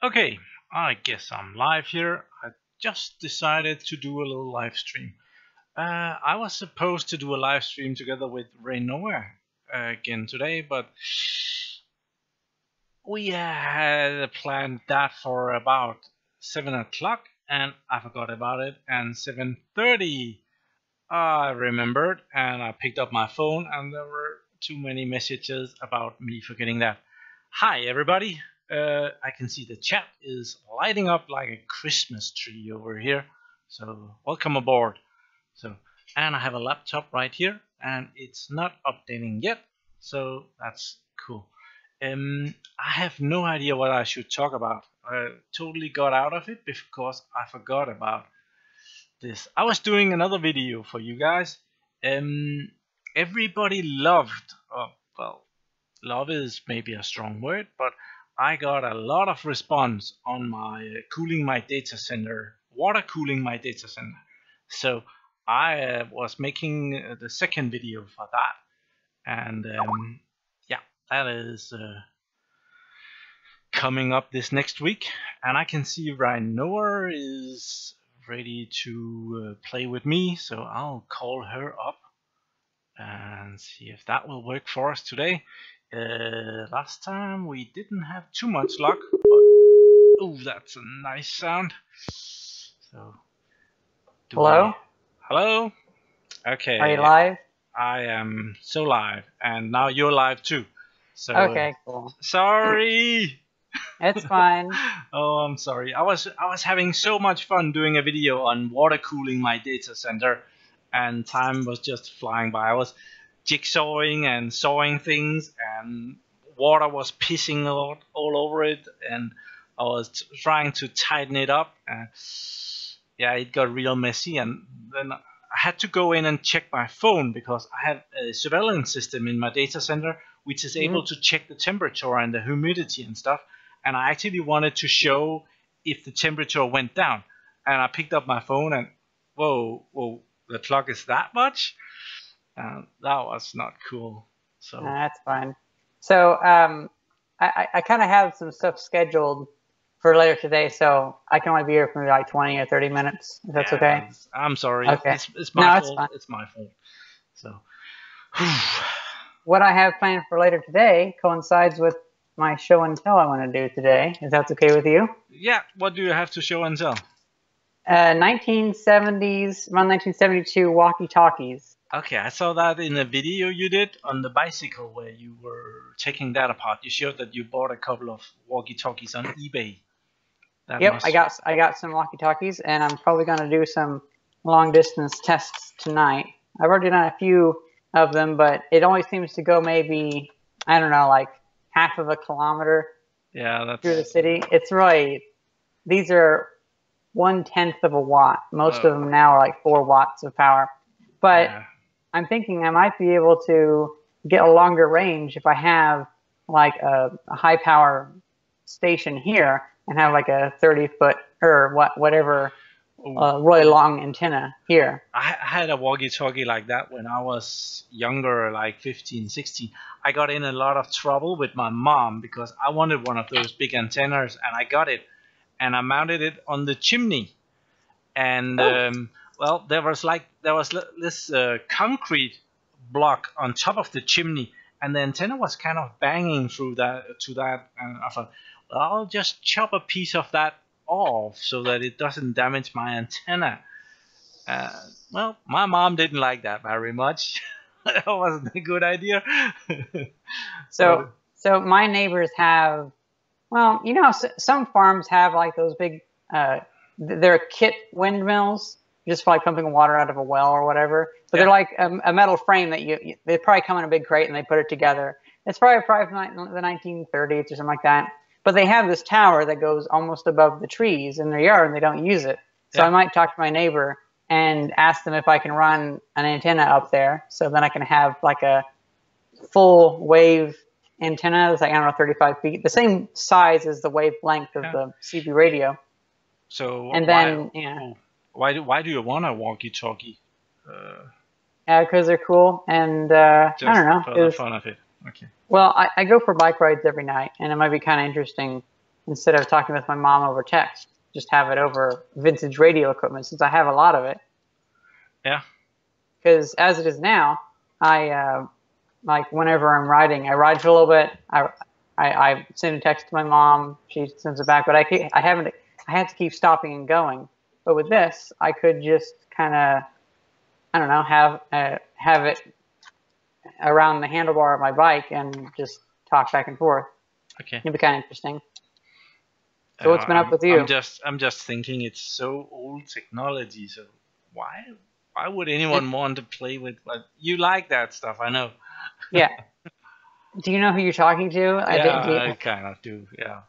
Okay, I guess I'm live here. I just decided to do a little live stream. I was supposed to do a live stream together with Rainoa again today, but we had planned that for about 7 o'clock and I forgot about it. And 7:30 I remembered and I picked up my phone and there were too many messages about me forgetting that. Hi everybody. I can see the chat is lighting up like a Christmas tree over here. So welcome aboard. And I have a laptop right here and it's not updating yet. So that's cool. I have no idea what I should talk about. I totally got out of it because I forgot about this. I was doing another video for you guys. Everybody loved, well, love is maybe a strong word, but I got a lot of response on my cooling my data center, water cooling my data center. So I was making the second video for that, and yeah, that is coming up this next week. And I can see Rainoa is ready to play with me, so I'll call her up and see if that will work for us today. Last time we didn't have too much luck, but oh, that's a nice sound. So, hello? Hello? Okay. Are you live? I am so live, and now you're live too. So, okay, cool. Sorry. It's fine. Oh, I'm sorry. I was having so much fun doing a video on water cooling my data center, and time was just flying by. I was jigsawing and sawing things, and water was pissing all over it, and I was trying to tighten it up. Yeah, it got real messy, and then I had to go in and check my phone because I have a surveillance system in my data center which is able to check the temperature and the humidity and stuff, and I actually wanted to show if the temperature went down, and I picked up my phone and whoa, the clock is that much? That was not cool. So that's fine. So I kind of have some stuff scheduled for later today, so I can only be here for maybe like 20 or 30 minutes. If that's okay. I'm sorry. Okay. It's my fault. It's my fault. So what I have planned for later today coincides with my show and tell I want to do today. If that's okay with you? Yeah. What do you have to show and tell? 1970s, around 1972 walkie-talkies. Okay, I saw that in a video you did on the bicycle where you were taking that apart. You showed that you bought a couple of walkie-talkies on eBay. Yep, I got some walkie-talkies, and I'm probably going to do some long-distance tests tonight. I've already done a few of them, but it only seems to go maybe, I don't know, like half of a kilometer through the city. It's really, these are 1/10 of a watt. Most of them now are like 4 watts of power. But I'm thinking I might be able to get a longer range if I have like a high power station here and have like a 30-foot or whatever really long antenna here. I had a walkie-talkie like that when I was younger, like 15, 16. I got in a lot of trouble with my mom because I wanted one of those big antennas, and I got it, and I mounted it on the chimney, and well, there was this concrete block on top of the chimney, and the antenna was kind of banging through that, and I thought, well, I'll just chop a piece of that off so that it doesn't damage my antenna. Well, my mom didn't like that very much. That wasn't a good idea. So my neighbors have, well, you know, some farms have like those big, they're kit windmills, just for like pumping water out of a well or whatever. But they're like a metal frame that they probably come in a big crate and they put it together. It's probably from the 1930s or something like that. But they have this tower that goes almost above the trees in their yard, and they don't use it. So I might talk to my neighbor and ask them if I can run an antenna up there, so then I can have like a full wave antenna. It's like, I don't know, 35 feet, the same size as the wavelength of the CB radio. So and then why do you want a walkie-talkie? Because they're cool, and I don't know. For the fun of it. Okay. Well, I go for bike rides every night, and it might be kind of interesting instead of talking with my mom over text. Just have it over vintage radio equipment since I have a lot of it. Yeah. Because as it is now, I like whenever I'm riding, I ride for a little bit. I send a text to my mom. She sends it back, but I have to keep stopping and going. But with this, I could just kind of, I don't know, have it around the handlebar of my bike and just talk back and forth. Okay. It'd be kind of interesting. So what's been up with you? I'm just thinking it's so old technology. So why would anyone want to play with? But you like that stuff, I know. Yeah. Do you know who you're talking to? Yeah, I kind of do. Yeah.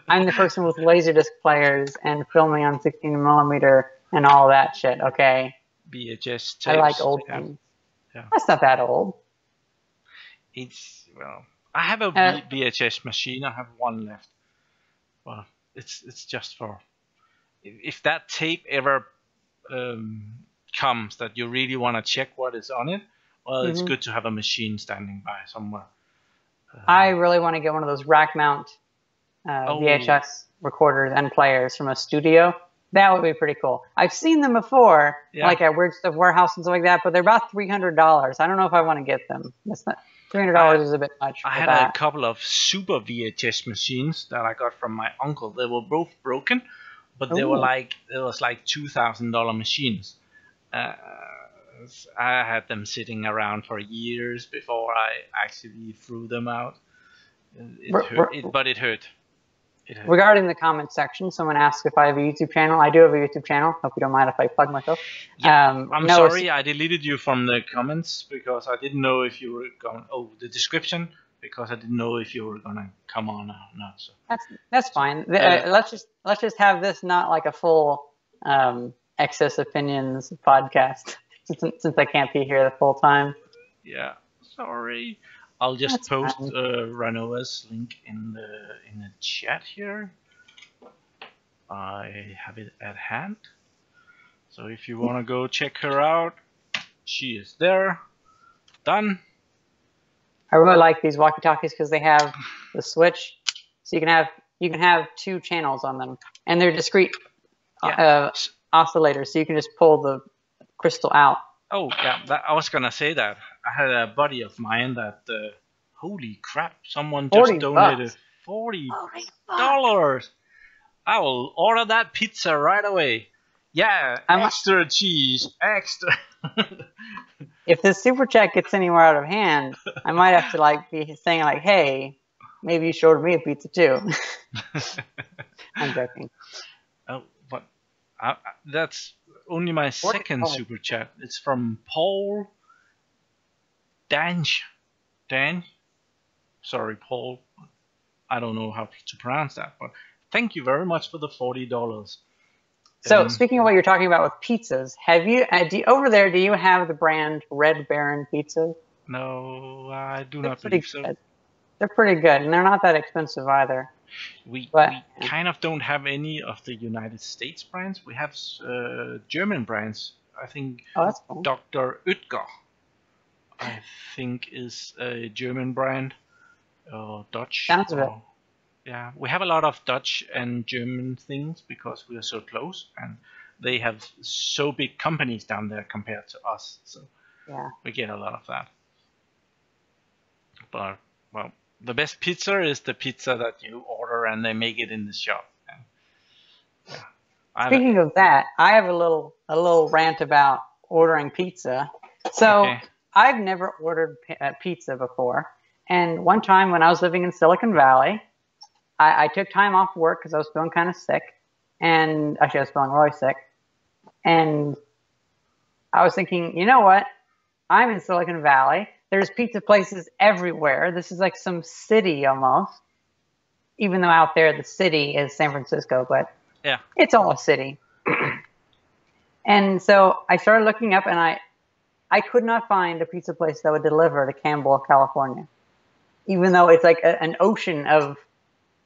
I'm the person with Laserdisc players and filming on 16mm and all that shit. Okay. VHS tapes. I like old things. Yeah. That's not that old. It's I have a VHS machine. I have one left. Well, it's just for if that tape ever comes that you really want to check what is on it. Well, it's good to have a machine standing by somewhere. I really want to get one of those rack mount VHS recorders and players from a studio. That would be pretty cool. I've seen them before, like at Weird Stuff Warehouse and stuff like that, but they're about $300. I don't know if I want to get them. That's not $300 is a bit much. I had a couple of super VHS machines that I got from my uncle. They were both broken, but they were like $2,000 machines. I had them sitting around for years before I actually threw them out. But it hurt. Regarding the comment section, someone asked if I have a YouTube channel. I do have a YouTube channel. Hope you don't mind if I plug myself. Yeah, I'm sorry I deleted you from the comments because I didn't know if you were going. Oh, the description because I didn't know if you were gonna come on or not. So that's fine. Let's just have this not like a full excess opinions podcast since I can't be here the full time. Yeah, sorry. I'll just post Ranoa's link in the chat here. I have it at hand. So if you want to go check her out, she is there. Done. I really like these walkie-talkies because they have the switch, so you can have two channels on them, and they're discrete oscillators, so you can just pull the crystal out. Oh yeah, I was gonna say that. I had a buddy of mine that holy crap, someone just donated $40. I will order that pizza right away. Yeah, extra cheese, extra. If this super chat gets anywhere out of hand, I might have to be saying hey, maybe you should order me a pizza too. I'm joking. Oh, but that's only my second super chat. It's from Paul Danch. Sorry, Paul. I don't know how to pronounce that, but thank you very much for the $40. So, speaking of what you're talking about with pizzas, have you over there? Do you have the brand Red Baron pizza? No, I do not believe so. They're pretty good, and they're not that expensive either. We kind of don't have any of the United States brands. We have German brands. I think that's cool. Dr. Oetker, I think, is a German brand. Dutch. Sounds of it. Yeah, we have a lot of Dutch and German things because we are so close, and they have so big companies down there compared to us. So we get a lot of that. But well, the best pizza is the pizza that you order and they make it in the shop. And, speaking of that, I have a little rant about ordering pizza. So I've never ordered pizza before, and one time when I was living in Silicon Valley, I took time off work because I was feeling kind of sick, and actually I was feeling really sick, and I was thinking, you know what? I'm in Silicon Valley. There's pizza places everywhere. This is like some city almost, even though out there the city is San Francisco, but it's all a city. And so I started looking up, and I could not find a pizza place that would deliver to Campbell, California, even though it's like an ocean of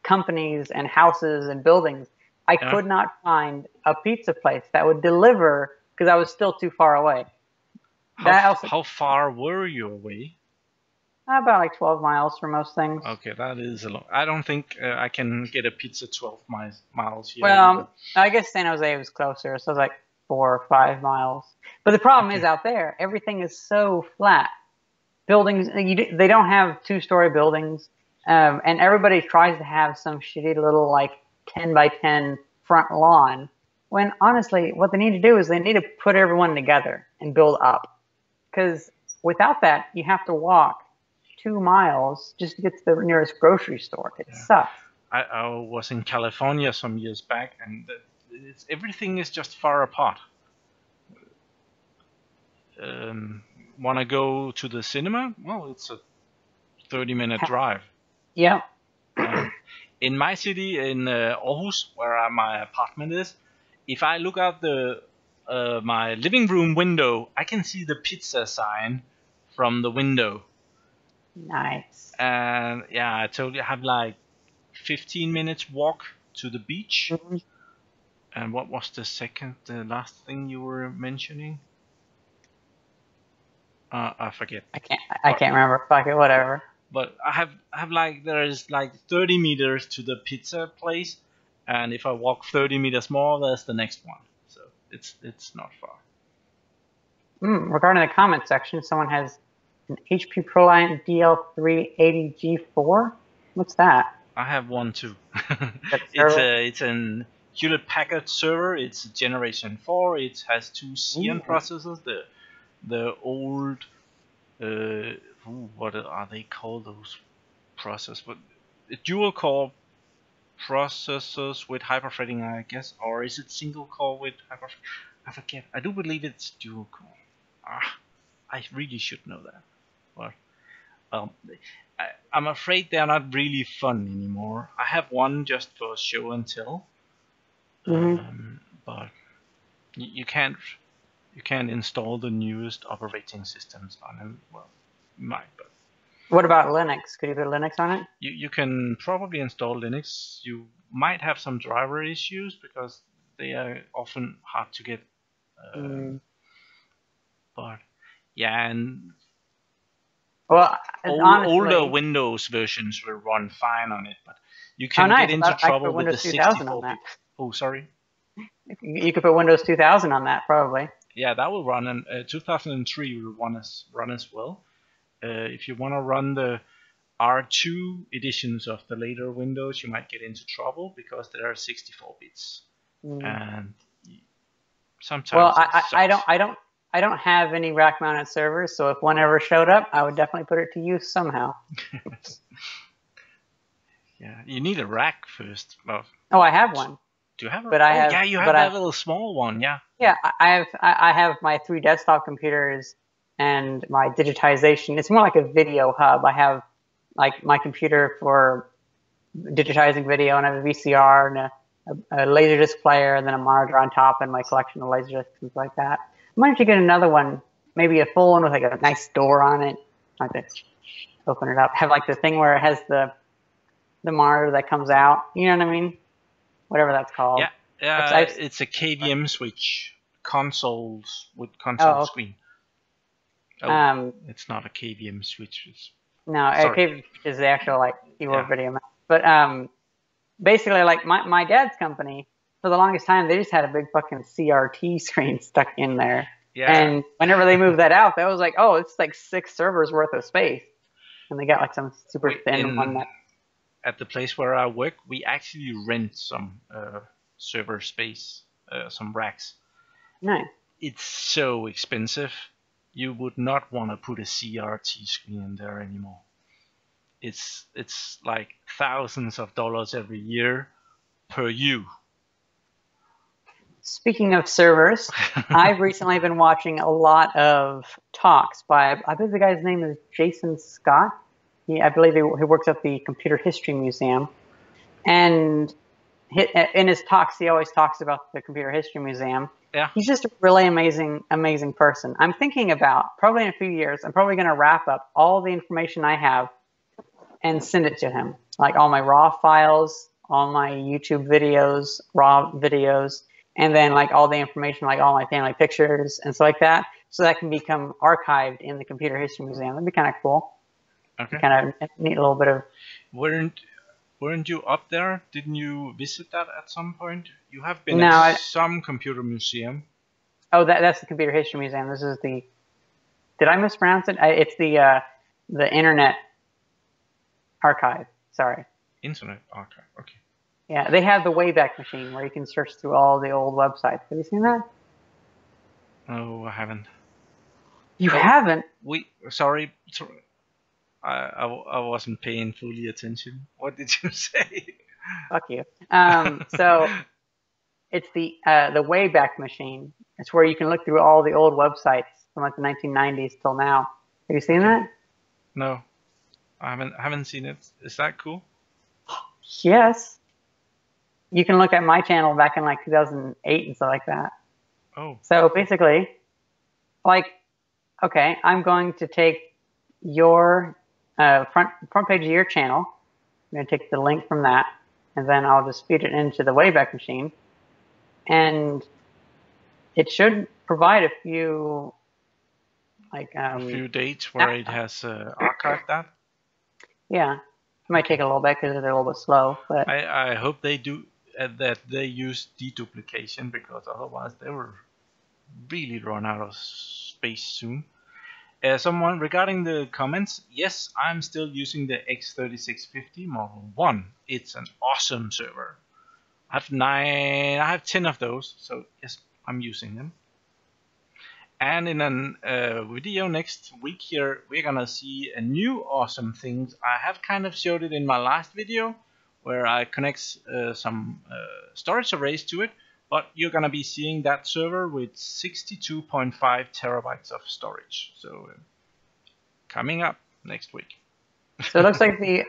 companies and houses and buildings. I could not find a pizza place that would deliver because I was still too far away. How far were you away? About like 12 miles for most things. Okay, that is a lot. I don't think I can get a pizza 12 miles here. Well, I guess San Jose was closer, so it was like 4 or 5 miles. But the problem is out there, everything is so flat. Buildings, they don't have 2-story buildings, and everybody tries to have some shitty little like 10 by 10 front lawn. When honestly, what they need to do is they need to put everyone together and build up. Because without that, you have to walk 2 miles just to get to the nearest grocery store. It sucks. I was in California some years back, and everything is just far apart. Want to go to the cinema? Well, it's a 30-minute drive. Yeah. In my city, in Aarhus, where my apartment is, if I look out my living room window, I can see the pizza sign from the window. Nice. And yeah, I told you I have like 15 minutes walk to the beach. Mm-hmm. And what was the last thing you were mentioning? I forget. I can't remember. Fuck it, whatever. But I have like there's like 30 meters to the pizza place, and if I walk 30 meters more, there's the next one. So it's not far. Regarding the comment section, someone has an HP ProLiant DL380G4. What's that? I have one too. It's an Hewlett-Packard server. It's generation 4. It has 2 Xeon processors. The old what are they called, those processors? But dual core processors with hyperthreading, I guess, or is it single core with hyperthreading? I forget. I do believe it's dual core. I really should know that. But I'm afraid they're not really fun anymore. I have one just for show and tell. But you can't install the newest operating systems on them. Well, you might, but what about Linux? Could you put Linux on it? You can probably install Linux. You might have some driver issues because they are often hard to get. But yeah, and older Windows versions will run fine on it, but you can get into trouble with the 64-bit. Oh, sorry. You could put Windows 2000 on that, probably. Yeah, that will run, and 2003 will run as well. If you want to run the R2 editions of the later Windows, you might get into trouble because there are 64 bits, and sometimes. Well, I don't have any rack-mounted servers, so if one ever showed up, I would definitely put it to use somehow. Yeah, you need a rack first. Well, I have one. Do you have a? Yeah, you have that little small one. Yeah. Yeah, I have my 3 desktop computers and my digitization. It's more like a video hub. I have like my computer for digitizing video, and I have a VCR and a Laserdisc player, and then a monitor on top, and my collection of Laserdiscs, things like that. I might have to get another one, maybe a full one with like a nice door on it. Like that, open it up. Have like the thing where it has the monitor that comes out. You know what I mean? Whatever that's called. Yeah, it's a KVM switch. Consoles with console screen. It's not a KVM switch. No, a KVM is the actual like keyboard video mouse. But basically, like my dad's company, for the longest time, they just had a big fucking CRT screen stuck in there. Yeah. And whenever they moved that out, that was like, oh, it's like 6 servers worth of space, and they got like some super thin one that. At the place where I work, we actually rent some server space, some racks. Nice. It's so expensive. You would not want to put a CRT screen in there anymore. It's like thousands of dollars every year per you. Speaking of servers, I've recently been watching a lot of talks by, I believe the guy's name is Jason Scott. I believe he works at the Computer History Museum. And in his talks, he always talks about the Computer History Museum. Yeah. He's just a really amazing person. I'm thinking about, probably in a few years, I'm probably going to wrap up all the information I have and send it to him. Like all my raw files, all my YouTube videos, raw videos, and then like all the information, like all my family pictures and stuff like that. So that can become archived in the Computer History Museum. That'd be kind of cool. Okay. Kind of neat little bit of. Weren't you up there? Didn't you visit that at some point? You have been No, at some computer museum. Oh, that's the Computer History Museum. This is the. Did I mispronounce it? It's the Internet Archive. Sorry. Internet Archive. Okay. Yeah, they have the Wayback Machine where you can search through all the old websites. Have you seen that? No, I haven't. You haven't? Sorry. I wasn't paying fully attention. What did you say? Fuck you. So it's the Wayback Machine. It's where you can look through all the old websites from like the 1990s till now. Have you seen that? No, I haven't seen it. Is that cool? Yes. You can look at my channel back in like 2008 and stuff like that. Oh. So basically, like, okay, I'm going to take your front page of your channel. I'm going to take the link from that, and then I'll just feed it into the Wayback Machine, and it should provide a few, like a few dates where it has archived that. Yeah, it might take a little bit because they're a little bit slow, but I hope they do that. They use deduplication, because otherwise they will really run out of space soon. Someone regarding the comments, yes, I'm still using the X3650 Model 1. It's an awesome server. I have 10 of those, so yes, I'm using them. And in a video next week here, we're gonna see a new awesome things. I have kind of showed it in my last video, where I connect some storage arrays to it. But you're gonna be seeing that server with 62.5 terabytes of storage. So coming up next week. So it looks like the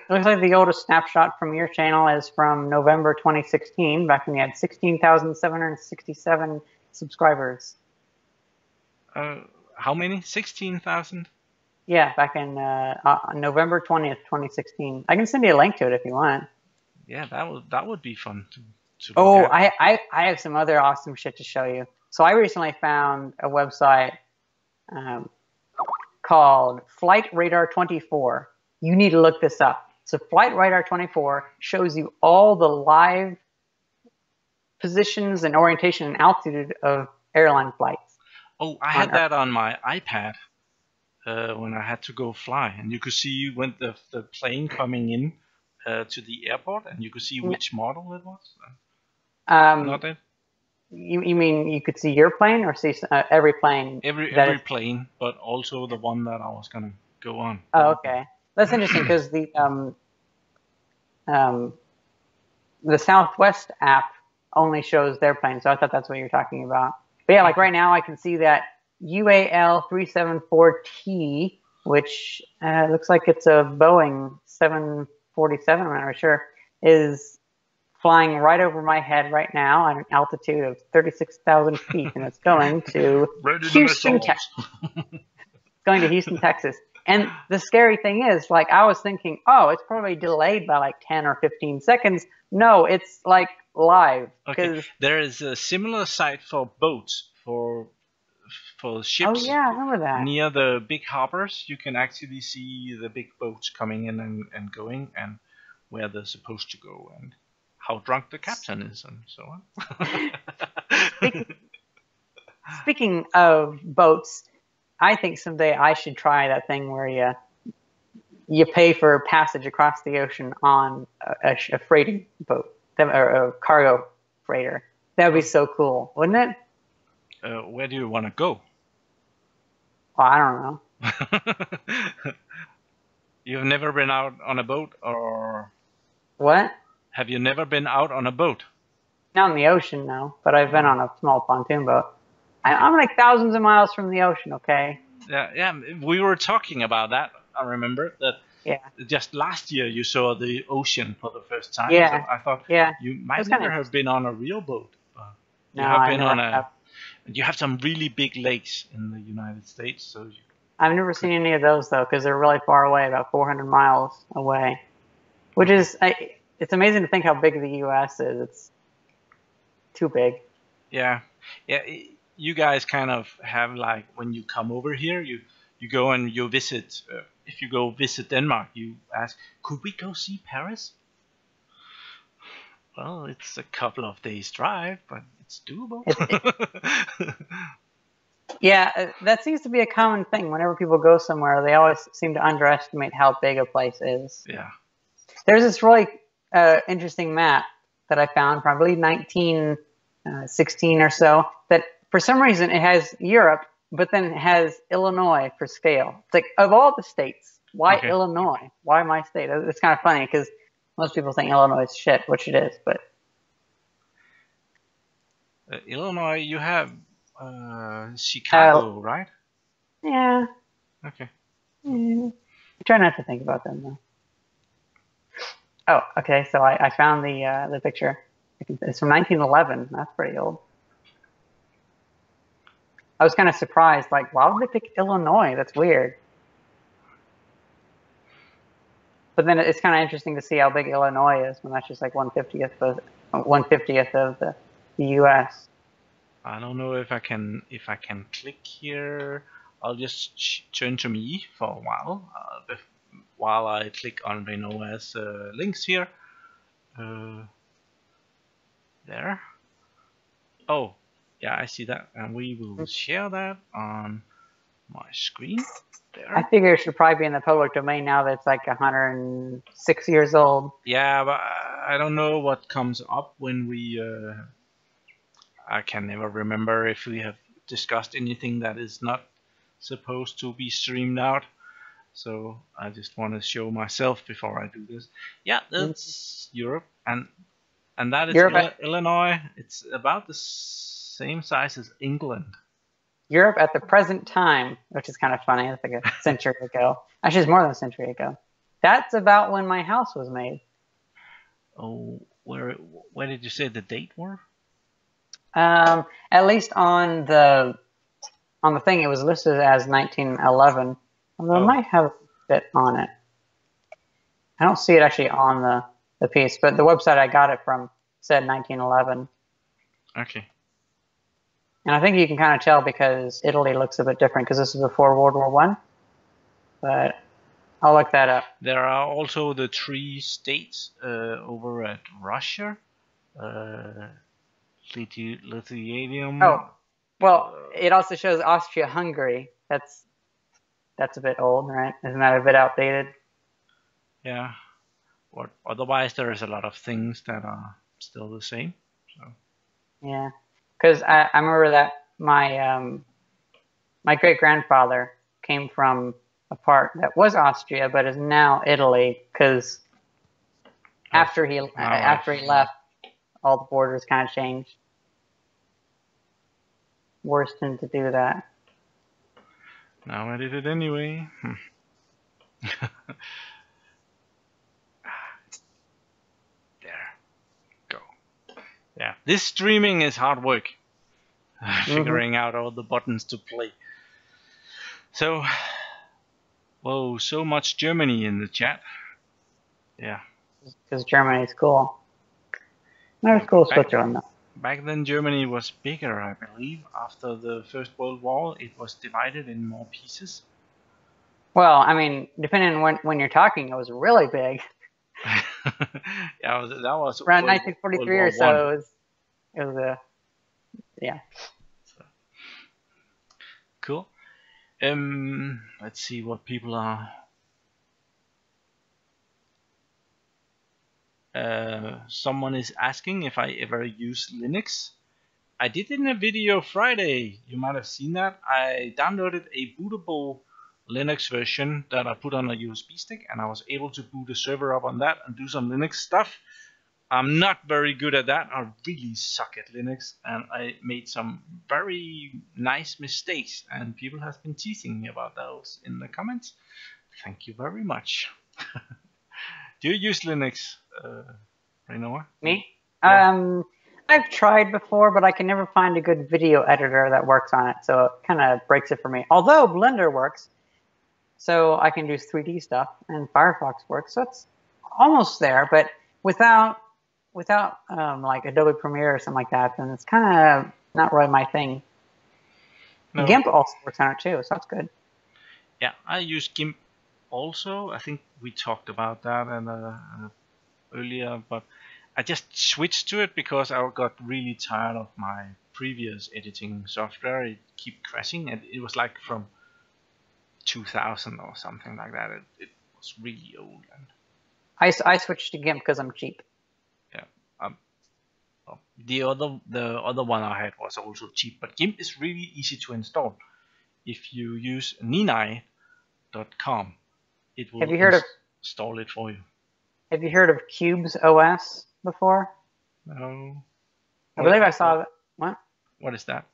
oldest snapshot from your channel is from November 2016, back when you had 16,767 subscribers. How many? 16,000? Yeah, back in November 20th, 2016. I can send you a link to it if you want. Yeah, that would be fun to Oh, I have some other awesome shit to show you. So I recently found a website called Flight Radar 24. You need to look this up. So Flight Radar 24 shows you all the live positions and orientation and altitude of airline flights. Oh, I had that on my iPad when I had to go fly, and you could see when the plane coming in to the airport, and you could see which model it was. Not it? You mean you could see your plane, or see every plane? Every plane, but also the one that I was gonna go on. Oh, okay. That's interesting, because the Southwest app only shows their plane, so I thought that's what you're talking about. But yeah, like right now I can see that UAL 374T, which looks like it's a Boeing 747, I'm not sure, is flying right over my head right now at an altitude of 36,000 feet, and it's going to Houston, Texas. Going to Houston, Texas. And the scary thing is, like, I was thinking, oh, it's probably delayed by like 10 or 15 seconds. No, it's like live. Okay. There is a similar site for boats, for ships. Oh yeah, I remember that. Near the big harbors, you can actually see the big boats coming in and going, and where they're supposed to go, and how drunk the captain is, and so on. Speaking of boats, I think someday I should try that thing where you pay for passage across the ocean on a freighting boat, or a cargo freighter. That would be so cool, wouldn't it? Where do you want to go? Well, I don't know. You've never been out on a boat, or what? Have you never been out on a boat? Not in the ocean, no. But I've been on a small pontoon boat. I'm like thousands of miles from the ocean, okay? Yeah. We were talking about that. I remember that. Yeah. Just last year you saw the ocean for the first time. Yeah. So I thought you might never have been on a real boat. You have been on a. You have some really big lakes in the United States, so. I've never seen any of those though, because they're really far away, about 400 miles away. Which is, it's amazing to think how big the U.S. is. It's too big. Yeah. You guys kind of have, like, when you come over here, you go and you visit. If you go visit Denmark, you ask, could we go see Paris? Well, it's a couple of days drive, but it's doable. Yeah, that seems to be a common thing. Whenever people go somewhere, they always seem to underestimate how big a place is. Yeah. There's this really interesting map that I found from, I believe, 1916 or so, that for some reason it has Europe, but then it has Illinois for scale. It's like, of all the states, why Illinois? Why my state? It's kind of funny because most people think Illinois is shit, which it is, but... Illinois, you have Chicago, right? Yeah. Okay. I try not to think about them, though. Oh, okay, so I found the picture. It's from 1911. That's pretty old. I was kind of surprised, like, why would they pick Illinois? That's weird. But then it's kind of interesting to see how big Illinois is when that's just like 1/50th of the U.S. I don't know if I can click here. I'll just turn to me for a while I click on Renoa's links here. There. Oh, yeah, I see that, and we will share that on my screen. There. I figure it should probably be in the public domain now that it's like 106 years old. Yeah, but I don't know what comes up when we... I can never remember if we have discussed anything that is not supposed to be streamed out. So I just want to show myself before I do this. Yeah, that's Europe, and that is Illinois. It's about the same size as England. Europe at the present time, which is kind of funny. It's like a century ago. Actually, it's more than a century ago. That's about when my house was made. Oh, where did you say the date were? At least on the thing, it was listed as 1911. Although it might have a bit on it. I don't see it actually on the piece, but the website I got it from said 1911. Okay. And I think you can kind of tell because Italy looks a bit different because this is before World War I. But I'll look that up. There are also the 3 states over at Russia. Lithuania. Oh, well, it also shows Austria-Hungary. That's a bit old, right? Isn't that a bit outdated? Yeah. But otherwise, there is a lot of things that are still the same. So. Yeah, because I remember that my great-grandfather came from a part that was Austria, but is now Italy. Because after he left, all the borders kind of changed. Wars tend to do that. Now I did it anyway. There. Go. Yeah. This streaming is hard work. Figuring out all the buttons to play. So, whoa, so much Germany in the chat. Yeah. Because Germany is cool. Not as cool as Switzerland, though. Back then, Germany was bigger, I believe. After the First World War, it was divided in more pieces. Well, I mean, depending on when you're talking, it was really big. Yeah, that was around 1943 or so. It was yeah. So. Cool. Let's see what people are. Someone is asking if I ever use Linux. I did in a video Friday. You might have seen that. I downloaded a bootable Linux version that I put on a USB stick, and I was able to boot a server up on that and do some Linux stuff. I'm not very good at that. I really suck at Linux, and I made some very nice mistakes, and people have been teasing me about those in the comments. Thank you very much. Do you use Linux, Renoa? Me? Yeah. I've tried before, but I can never find a good video editor that works on it, so it kind of breaks it for me. Although Blender works, so I can do 3D stuff, and Firefox works, so it's almost there, but without like Adobe Premiere or something like that, then it's kind of not really my thing. No. GIMP also works on it too, so that's good. Yeah, I use GIMP also. I think we talked about that earlier, but I just switched to it because I got really tired of my previous editing software. It kept crashing, and it was like from 2000 or something like that. It was really old. And I switched to GIMP because I'm cheap. yeah, well, the other one I had was also cheap, but GIMP is really easy to install. If you use ninai.com, it will install it for you. Have you heard of Cubes OS before? No. I believe I saw that. What? What is that?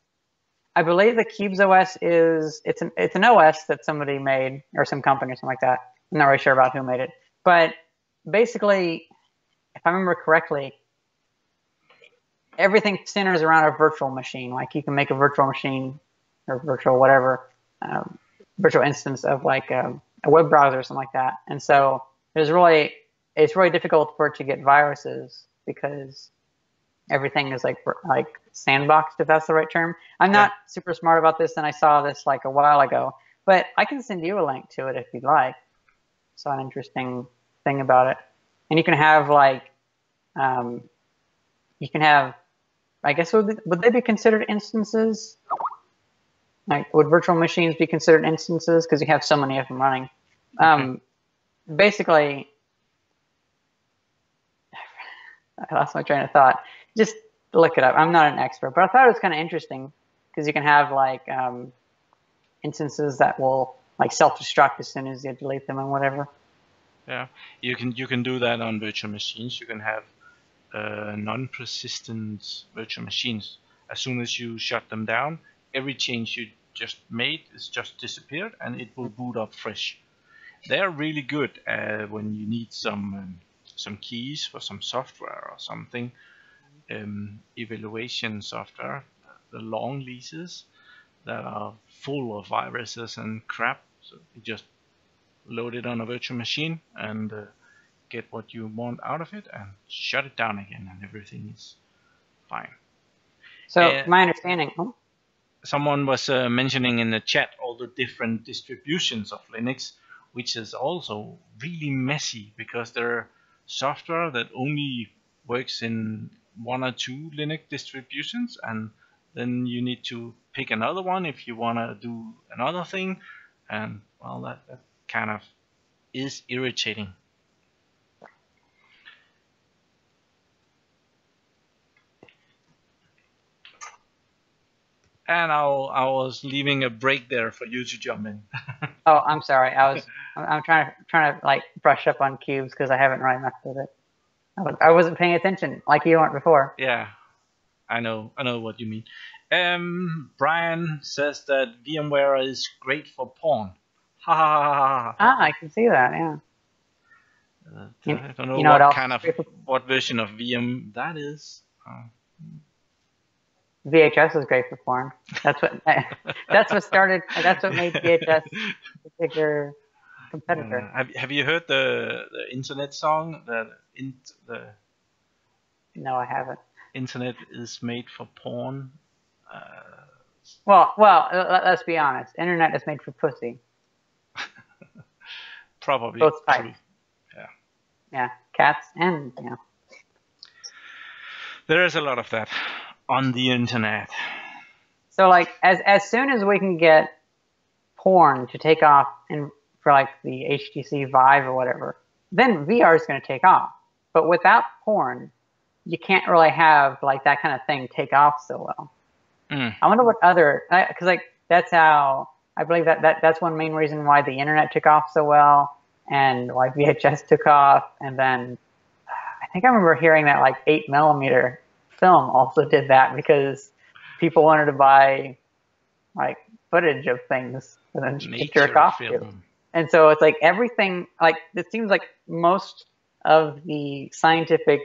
I believe the Cubes OS it's an OS that somebody made, or some company or something like that. I'm not really sure about who made it, but basically, if I remember correctly, everything centers around a virtual machine. Like you can make a virtual machine or virtual whatever, virtual instance of like a web browser or something like that. And so it's really difficult for it to get viruses because everything is like sandboxed, if that's the right term. I'm not super smart about this, and I saw this like a while ago, but I can send you a link to it if you'd like. Saw an interesting thing about it, and you can have like, I guess would they be considered instances? Like, would virtual machines be considered instances because you have so many of them running? Basically, I lost my train of thought. Just look it up. I'm not an expert, but I thought it was kind of interesting because you can have like instances that will like self-destruct as soon as you delete them and whatever. Yeah, you can do that on virtual machines. You can have non-persistent virtual machines. As soon as you shut them down, every change you just made is just disappeared, and it will boot up fresh. They're really good when you need some keys for some software or something. Evaluation software, the long leases that are full of viruses and crap. So you just load it on a virtual machine and get what you want out of it and shut it down again, and everything is fine. So my understanding. Someone was mentioning in the chat all the different distributions of Linux, which is also really messy because there are software that only works in 1 or 2 Linux distributions, and then you need to pick another one if you want to do another thing, and well, that kind of is irritating. And I was leaving a break there for you to jump in. Oh, I'm sorry. I'm trying to like brush up on cubes because I haven't really messed with it. I wasn't paying attention like you weren't before. Yeah, I know what you mean. Brian says that VMware is great for porn. Ha ha ha ha. Ah, I can see that. Yeah. I don't know what version of VM that is. VHS is great for porn. That's what made VHS a bigger competitor. Have you heard the internet song No, I haven't. Internet is made for porn. Well, let's be honest. Internet is made for pussy. Probably. Both types. Yeah. Yeah, cats and yeah. There is a lot of that on the internet. So like as soon as we can get porn to take off for like the HTC Vive or whatever, then VR is going to take off. But without porn, you can't really have like that kind of thing take off so well. I wonder what because like that's how I believe that's one main reason why the internet took off so well and why VHS took off. And then I think I remember hearing that like 8mm film also did that because people wanted to buy like footage of things and then jerk off to. And so it's like everything, like it seems like most of the scientific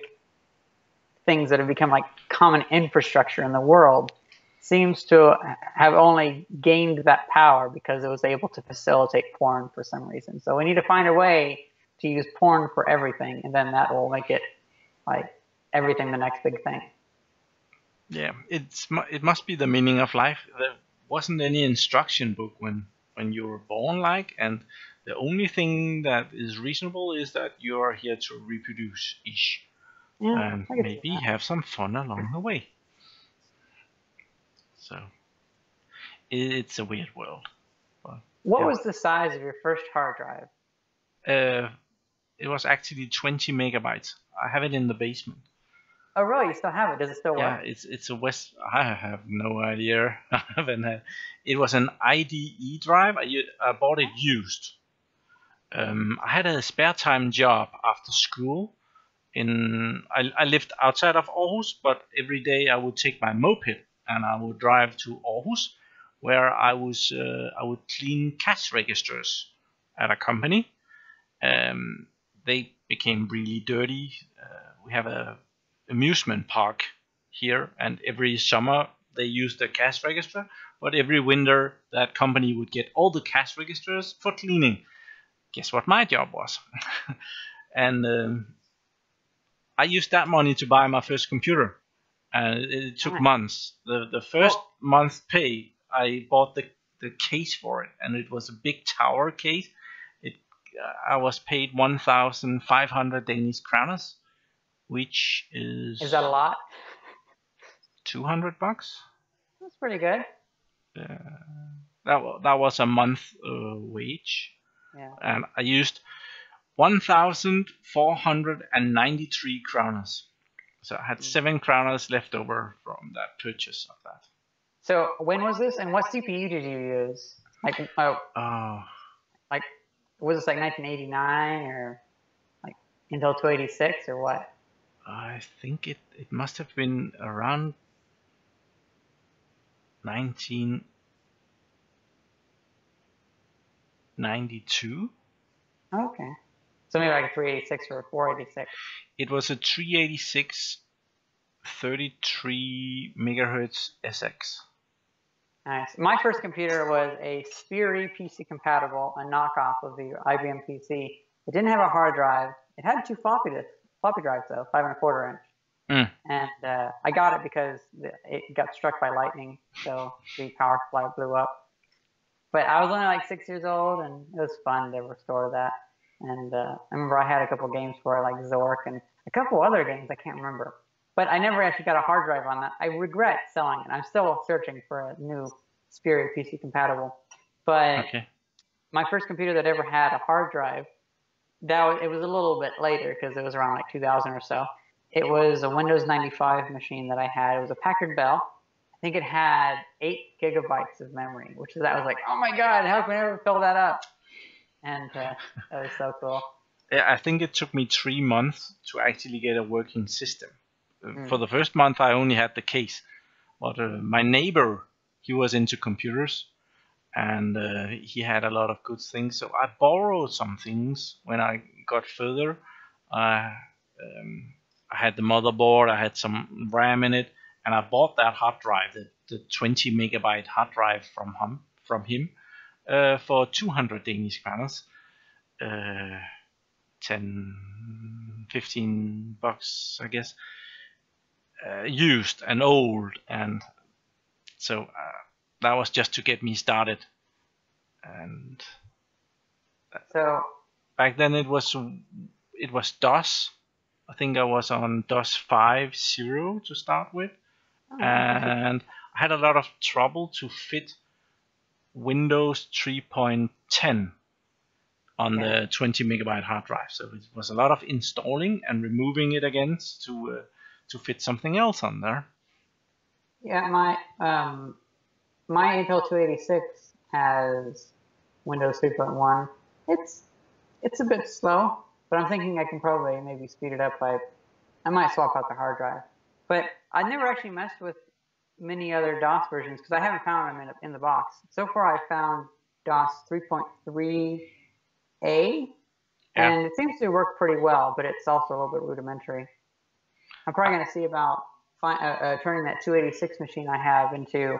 things that have become like common infrastructure in the world seems to have only gained that power because it was able to facilitate porn for some reason. So we need to find a way to use porn for everything, and then that will make it like everything the next big thing. Yeah, it must be the meaning of life. There wasn't any instruction book when when you were born, like, and the only thing that is reasonable is that you are here to reproduce ish, Yeah, and I can see maybe that. have some fun along the way. So it's a weird world. But, What yeah. was the size of your first hard drive? It was actually 20 megabytes. I have it in the basement. Oh, really? You still have it? Does it still Yeah, work? it's a West. I have no idea. I haven't had. It was an IDE drive. I bought it used. I had a spare time job after school. I lived outside of Aarhus, but every day I would take my moped and I would drive to Aarhus, where I would clean cash registers at a company. They became really dirty. We have a amusement park here, and every summer they use the cash register, but every winter that company would get all the cash registers for cleaning. Guess what my job was? And I used that money to buy my first computer, and it took months. The first month pay, I bought the case for it, and it was a big tower case. I was paid 1,500 Danish kroners, which is that a lot? $200. That's pretty good. That was a month wage, Yeah. and I used 1,493 kroners. So I had 7 kroners left over from that purchase of that. So when was this, and what CPU did you use? Like was this like 1989 or like Intel 286 or what? I think it must have been around 1992. Okay. So maybe like a 386 or a 486. It was a 386 33 megahertz SX. Nice. My first computer was a Sperry PC compatible, a knockoff of the IBM PC. It didn't have a hard drive. It had 2 floppy drives though, 5¼ inch. And I got it because it got struck by lightning, so the power supply blew up. But I was only like 6 years old, and it was fun to restore that. And I remember I had a couple games for it, like Zork and a couple other games I can't remember. But I never actually got a hard drive on that. I regret selling it. I'm still searching for a new Spirit PC compatible. But my first computer that ever had a hard drive, it was a little bit later because it was around like 2000 or so. It was a Windows 95 machine that I had. It was a Packard Bell. I think it had 8 gigabytes of memory, which I was like, oh my god, how can I ever fill that up? And that was so cool. I think it took me 3 months to actually get a working system. For the first month, I only had the case. But my neighbor, he was into computers, and he had a lot of good things. So I borrowed some things when I got further. I had the motherboard, I had some RAM in it, and I bought that hard drive, the 20 megabyte hard drive from him for 200 Danish kroners. 10-15 bucks, I guess. Used and old, and so that was just to get me started. And so back then it was DOS. I think I was on DOS 5.0 to start with, and I had a lot of trouble to fit Windows 3.10 on the 20 megabyte hard drive. So it was a lot of installing and removing it again to fit something else on there. Yeah, my Intel 286 has Windows 3.1. It's a bit slow, but I'm thinking I can probably maybe speed it up I might swap out the hard drive. But I never actually messed with many other DOS versions because I haven't found them in the box. So far I found DOS 3.3A, and it seems to work pretty well, but it's also a little bit rudimentary. I'm probably going to see about turning that 286 machine I have into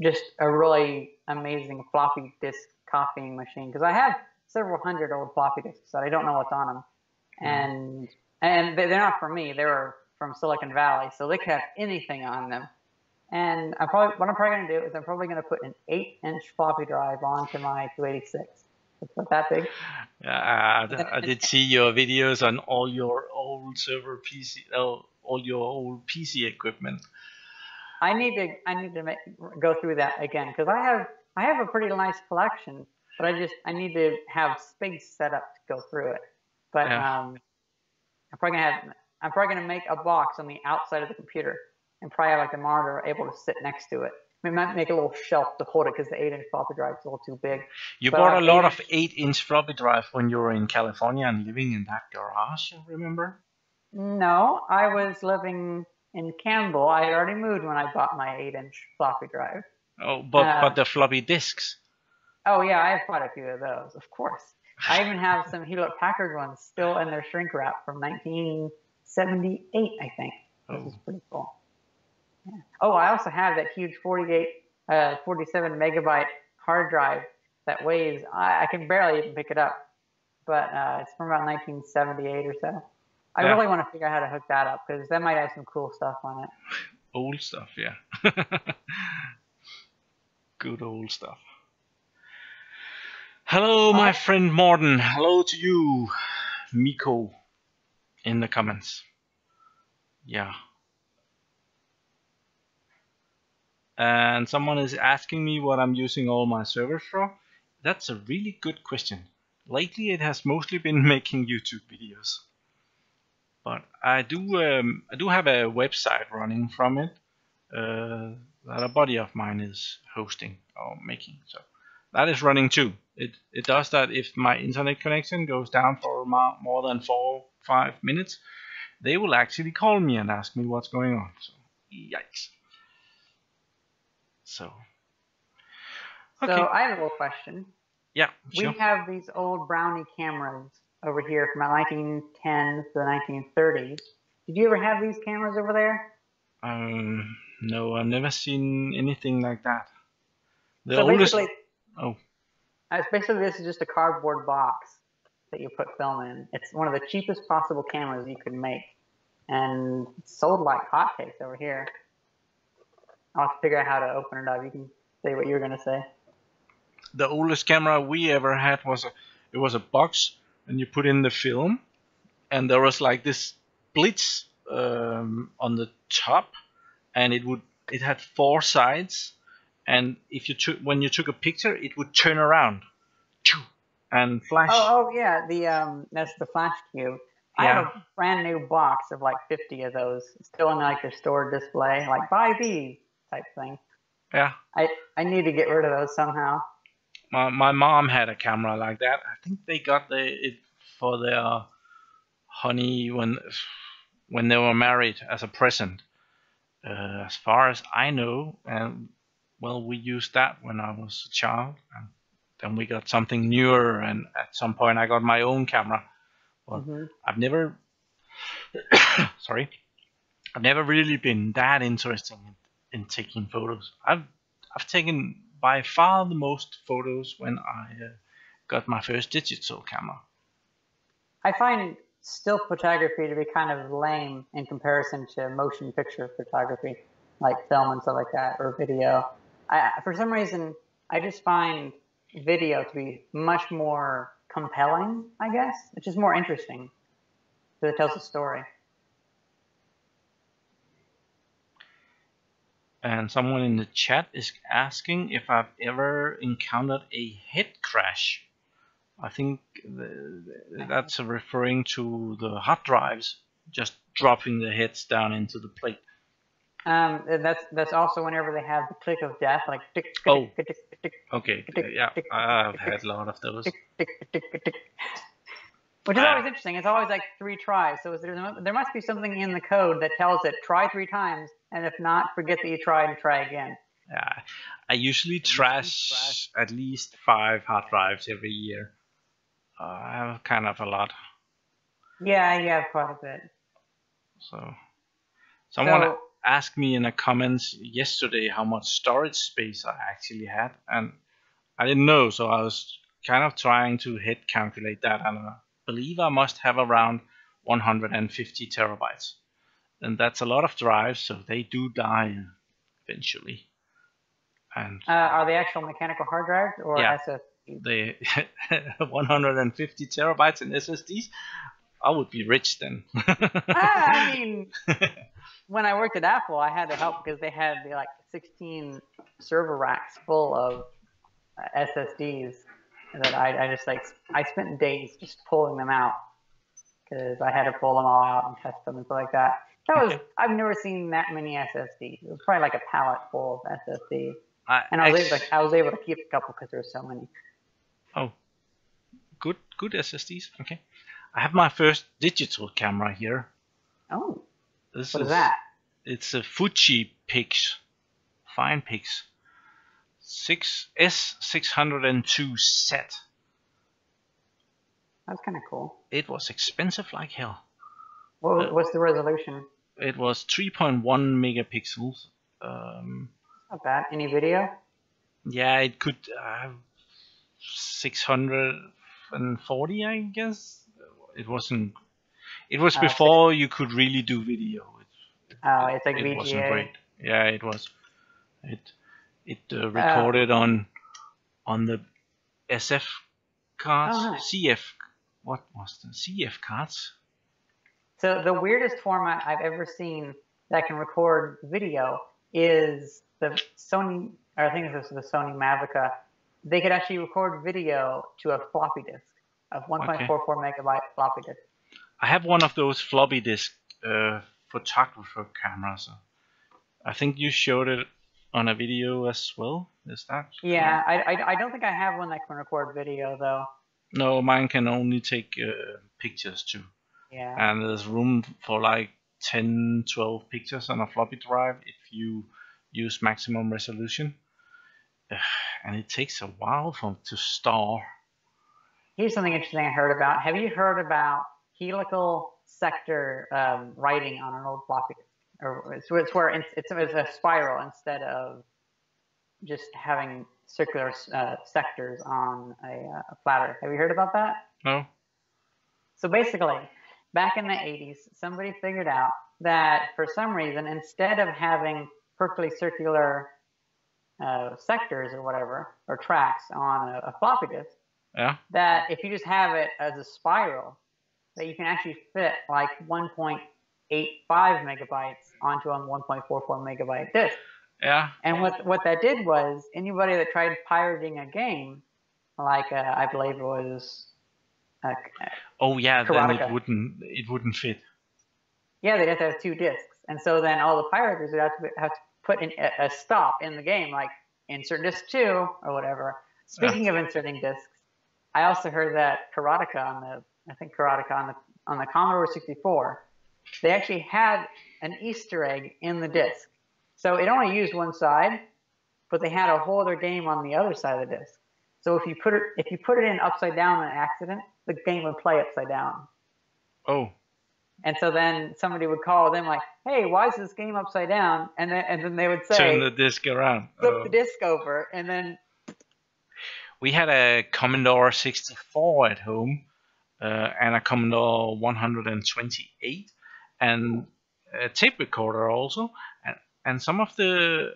just a really amazing floppy disk copying machine, because I have several hundred old floppy disks that I don't know what's on them, and they're not from me. They were from Silicon Valley, so they could have anything on them. And what I'm probably going to do is I'm probably going to put an 8-inch floppy drive onto my 286. It's not that big. I did see your videos on all your old server PC, all your old PC equipment. I need to go through that again because I have a pretty nice collection, but I need to have space set up to go through it. But I'm probably gonna make a box on the outside of the computer and probably have like the monitor able to sit next to it. I might make a little shelf to hold it because the 8-inch floppy drive is a little too big. You bought a lot of 8-inch floppy drive when you were in California and living in that garage, remember? No, I was living in Campbell. I had already moved when I bought my 8-inch floppy drive. Oh, but the floppy disks. Oh yeah, I have quite a few of those, of course. I even have some Hewlett-Packard ones still in their shrink wrap from 1978, I think. This is pretty cool. Yeah. Oh, I also have that huge 47 megabyte hard drive that weighs, I can barely even pick it up, but it's from about 1978 or so. I really want to figure out how to hook that up because that might have some cool stuff on it. Old stuff, yeah. Good old stuff. Hello, my friend Morten. Hello to you, Miko, in the comments. Yeah. And someone is asking me what I'm using all my servers for. That's a really good question. Lately, it has mostly been making YouTube videos. But I do have a website running from it that a buddy of mine is hosting or making. So that is running too. It does that if my internet connection goes down for more than 4-5 minutes. They will actually call me and ask me what's going on. So yikes. So okay. So I have a little question. Yeah, sure. We have these old Brownie cameras over here from the 1910s to the 1930s. Did you ever have these cameras over there? No, I've never seen anything like that. So basically, this is just a cardboard box that you put film in. It's one of the cheapest possible cameras you could make, and it's sold like hotcakes over here. I'll have to figure out how to open it up. You can say what you were gonna say. The oldest camera we ever had was a box, and you put in the film, and there was like this blitz on the top, and it had 4 sides, and when you took a picture, it would turn around and flash. Oh yeah, that's the flash cube. I have a brand new box of like 50 of those, still in like the store display, like buy these type thing. Yeah. I need to get rid of those somehow. My mom had a camera like that. I think they got it for their honey when they were married as a present. As far as I know, well, we used that when I was a child, and then we got something newer, and at some point I got my own camera. But I've never, I've never really been that interested in taking photos. I've taken by far the most photos when I got my first digital camera. I find still photography to be kind of lame in comparison to motion picture photography, like film and stuff like that, or video. For some reason, I just find video to be much more compelling, I guess. It's just more interesting because it tells a story. And someone in the chat is asking if I've ever encountered a head crash. I think that's referring to the hard drives just dropping the heads down into the plate. That's also whenever they have the click of death, like tick, tick, tick, tick, tick, okay, yeah, I've had a lot of those. Which is always interesting. It's always like 3 tries. So there must be something in the code that tells it try 3 times, and if not, forget that you tried and try again. Yeah, I usually trash at least 5 hard drives every year. I have kind of a lot. Yeah, you have quite a bit. So, someone asked me in the comments yesterday how much storage space I actually had, and I didn't know, so I was kind of trying to head calculate that, and I believe I must have around 150 terabytes. And that's a lot of drives, so they do die eventually. And are they actual mechanical hard drives or yeah, SSDs? they 150 terabytes in SSDs. I would be rich then. I mean, when I worked at Apple, I had to help because they had like 16 server racks full of SSDs that I just like. I spent days just pulling them out because I had to pull them all out and test them and stuff like that. I've never seen that many SSDs. It was probably like a pallet full of SSDs, and I was able to keep a couple because there were so many. Oh, good SSDs. Okay, I have my first digital camera here. Oh, what is that? It's a Fuji Pix, Fine Pix, 6S602 set. That's kind of cool. It was expensive like hell. What's the resolution? It was 3.1 megapixels. Not bad. Any video? Yeah, it could 640, I guess. It wasn't. It was before you could really do video. It's like VGA. It wasn't great. Yeah, it was. It recorded on the SF cards. Oh, nice. CF. What was the CF cards? So the weirdest format I've ever seen that can record video is the Sony, or I think this is the Sony Mavica. They could actually record video to a floppy disk, a 1.44 megabyte floppy disk. I have one of those floppy disk photographer cameras. I think you showed it on a video as well. Is that? Yeah, I don't think I have one that can record video though. No, mine can only take pictures too. Yeah. And there's room for like 10, 12 pictures on a floppy drive if you use maximum resolution. And it takes a while to store. Here's something interesting I heard about. Have you heard about helical sector writing on an old floppy disk? Or it's where it's a spiral instead of just having circular sectors on a platter. Have you heard about that? No. So basically, back in the 80s, somebody figured out that for some reason, instead of having perfectly circular sectors or whatever, or tracks on a floppy disk, that if you just have it as a spiral, that you can actually fit like 1.85 megabytes onto a 1.44 megabyte disk. Yeah. And what that did was anybody that tried pirating a game, like I believe it was. Oh yeah, Karateka. Then it wouldn't fit. Yeah, they'd have to have two discs, and so then all the pirators would have to put in a stop in the game, like insert disc 2 or whatever. Speaking of inserting discs, I also heard that Karateka on the Commodore 64, they actually had an Easter egg in the disc. So it only used one side, but they had a whole other game on the other side of the disc. So if you put it in upside down on accident, the game would play upside down. Oh. And so then somebody would call them like, "Hey, why is this game upside down?" And then they would say, "Turn the disc around." Flip the disc over, and then. We had a Commodore 64 at home, and a Commodore 128, and a tape recorder also. And some of the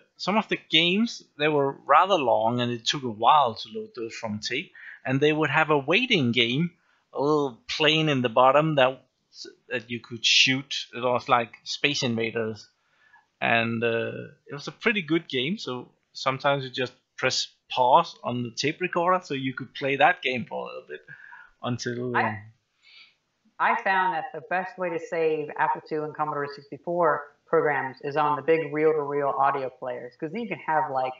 games, they were rather long, and it took a while to load those from tape. And they would have a waiting game, a little plane in the bottom that you could shoot. It was like Space Invaders, and it was a pretty good game. So sometimes you just press pause on the tape recorder, so you could play that game for a little bit until. I found that the best way to save Apple II and Commodore 64 programs is on the big reel-to-reel audio players, because then you can have like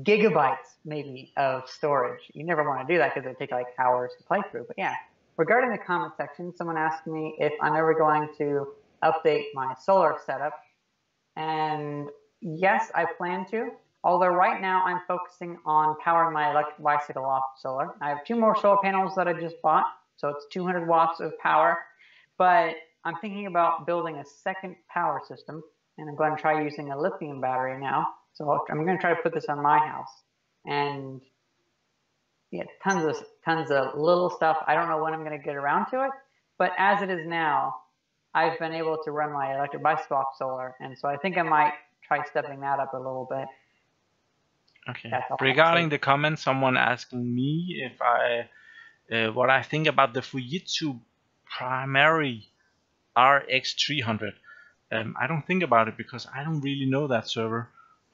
gigabytes maybe of storage. You never want to do that because it would take like hours to play through. But yeah, regarding the comment section, someone asked me if I'm ever going to update my solar setup, and yes, I plan to. Although right now I'm focusing on powering my electric bicycle off solar. I have 2 more solar panels that I just bought, so it's 200 watts of power. But I'm thinking about building a second power system, and I'm going to try using a lithium battery now. So I'm going to try to put this on my house. And yeah, tons of little stuff. I don't know when I'm going to get around to it, but as it is now, I've been able to run my electric bicycle off solar, and so I think I might try stepping that up a little bit. Okay. Regarding the comment, someone asking me if what I think about the Fujitsu Primary RX300. I don't think about it because I don't really know that server.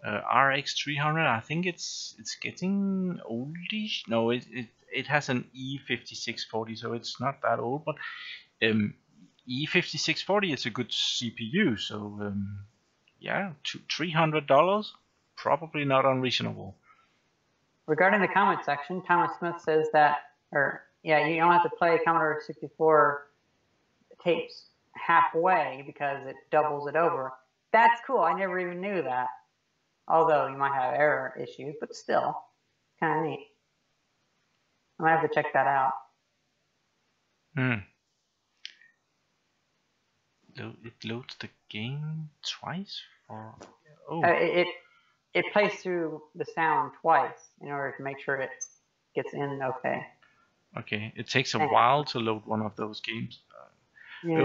RX300, I think it's getting oldish. No, it has an E5640, so it's not that old. But E5640 is a good CPU, so yeah, $300, probably not unreasonable. Regarding the comment section, Thomas Smith says that, you don't have to play Commodore 64 tapes halfway because it doubles it over. That's cool. I never even knew that. Although you might have error issues, but still, kind of neat. I might have to check that out. It loads the game twice? Or it plays through the sound twice in order to make sure it gets in okay. Okay, it takes a while to load one of those games. Yeah.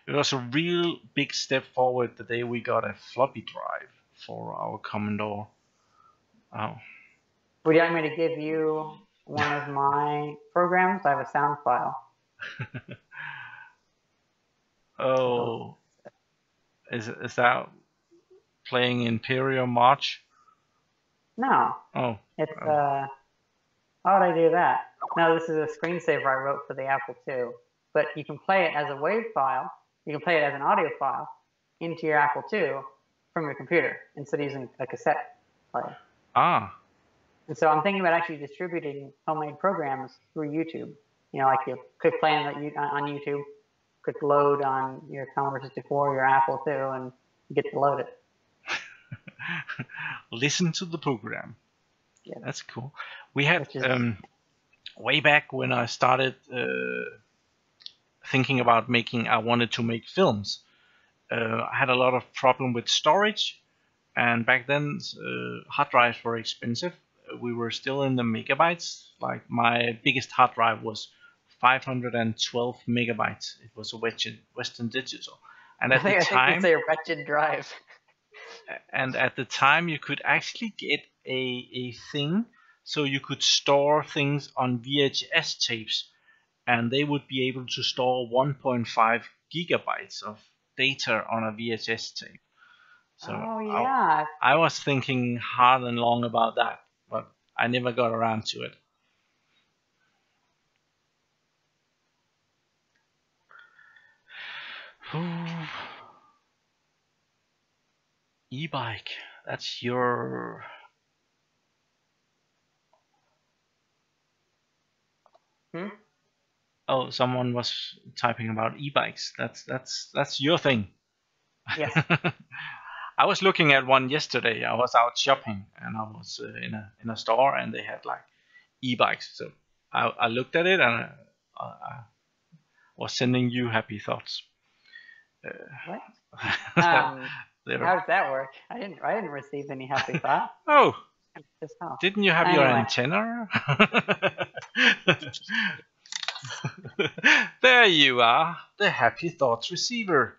It was a real big step forward the day we got a floppy drive for our Commodore. Oh. Would you like me to give you one of my programs? I have a sound file. Oh. Is that playing Imperial March? No. Oh. It's why would I do that? No, this is a screensaver I wrote for the Apple II. But you can play it as a WAV file. You can play it as an audio file into your Apple II from your computer instead of using a cassette player. Ah. And so I'm thinking about actually distributing homemade programs through YouTube. Like you click play on YouTube, click load on your Commodore 64, your Apple II, and you get to load it. Listen to the program. Yeah. That's cool. We had way back when I started thinking about I wanted to make films. I had a lot of problem with storage, and back then hard drives were expensive. We were still in the megabytes. Like my biggest hard drive was 512 megabytes. It was a Western Digital, and at the time, I think it's a wretched drive. And at the time, you could actually get a thing so you could store things on VHS tapes, and they would be able to store 1.5 gigabytes of data on a VHS tape. So yeah. I was thinking hard and long about that, but I never got around to it. E-bike, that's your... Oh, someone was typing about e-bikes. That's your thing. Yes. I was looking at one yesterday. I was out shopping and I was in a store and they had like e-bikes. So I looked at it and I was sending you happy thoughts. What? How does that work? I didn't receive any happy thoughts. Oh. Didn't you have your antenna? There you are, the happy thoughts receiver.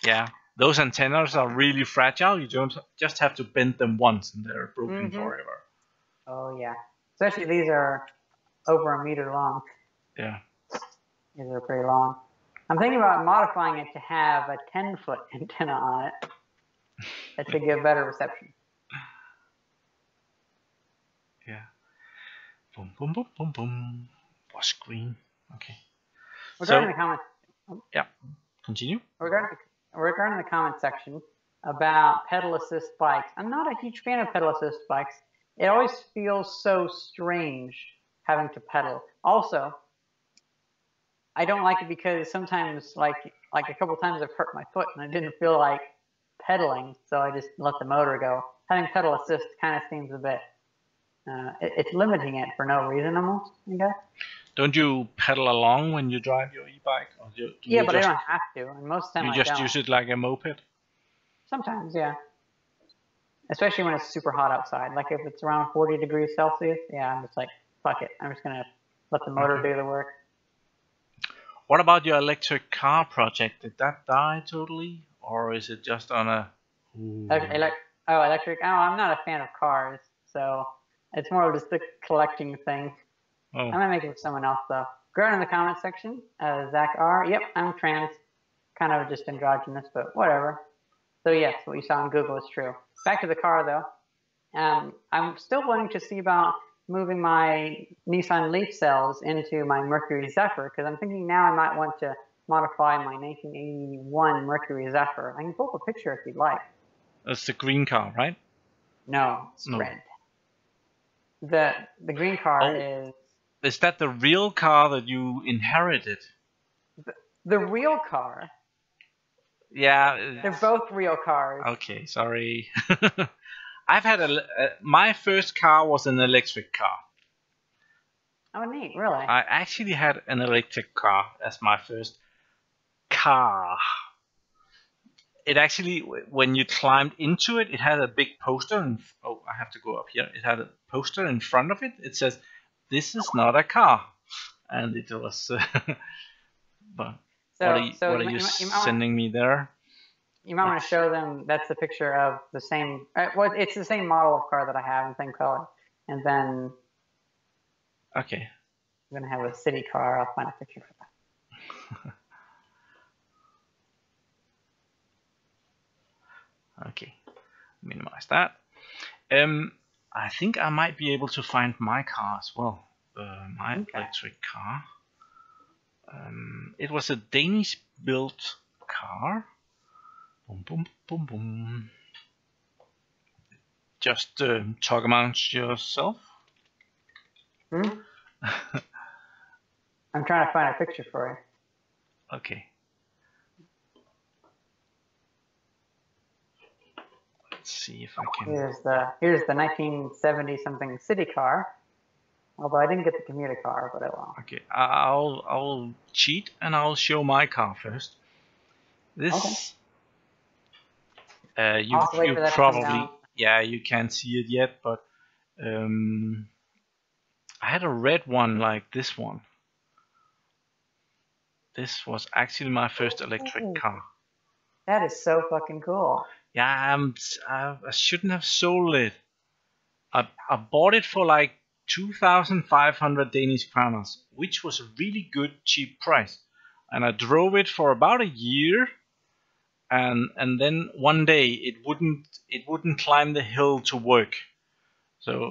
Yeah, those antennas are really fragile. You don't just have to bend them once and they're broken forever. Oh yeah, especially these are over a meter long. Yeah. These are pretty long. I'm thinking about modifying it to have a 10-foot antenna on it. That should give better reception. Yeah. Boom, boom, boom, boom, boom. Wash screen. Okay. Regarding the comments. Yeah. Continue. Regarding the comment section about pedal assist bikes, I'm not a huge fan of pedal assist bikes. It always feels so strange having to pedal. Also, I don't like it because sometimes, like a couple times, I've hurt my foot and I didn't feel like pedaling, so I just let the motor go. Having pedal assist kind of seems a bit, it's limiting it for no reason almost, I guess. Don't you pedal along when you drive your e-bike? Yeah, but I don't have to, and most of the time I don't. You just use it like a moped? Sometimes, yeah. Especially when it's super hot outside. Like if it's around 40 degrees Celsius, yeah, I'm just like, fuck it. I'm just going to let the motor do the work. What about your electric car project? Did that die totally, or is it just on a? Electric. Oh, I'm not a fan of cars, so it's more of just a collecting thing. Oh. I might make it with someone else though. Grow it in the comments section. Zach R. Yep, I'm trans. Kind of just androgynous, but whatever. So yes, what you saw on Google is true. Back to the car though. I'm still wanting to see about moving my Nissan Leaf cells into my Mercury Zephyr, because I'm thinking now I might want to modify my 1981 Mercury Zephyr. I can pull up a picture if you'd like. That's the green car, right? No, it's red. The green car is... Is that the real car that you inherited? The real car? Yeah. They're both real cars. Okay, sorry. I've had my first car was an electric car. Oh, neat, really? I actually had an electric car as my first car. It actually, when you climbed into it, it had a big poster. Oh, I have to go up here. It had a poster in front of it. It says, "This is not a car," and it was. But what are you sending me there? You might want to show them. That's the picture of the same. Well, it's the same model of car that I have in the same color, and then. Okay. I'm gonna have a city car. I'll find a picture for that. Okay, minimize that. I think I might be able to find my car as well. My electric car. It was a Danish-built car. Boom, boom, boom, boom. Just talk amongst yourself. Hmm? I'm trying to find a picture for you. Okay. Let's see if I can. Here's the 1970 something city car. Although I didn't get the commuter car, but I will. Okay, I'll cheat and I'll show my car first. This. You probably you can't see it yet, but I had a red one like this one. This was actually my first electric car. That is so fucking cool. Yeah, I shouldn't have sold it. I bought it for like 2,500 Danish kroners, which was a really good cheap price. And I drove it for about a year, and then one day it wouldn't climb the hill to work. So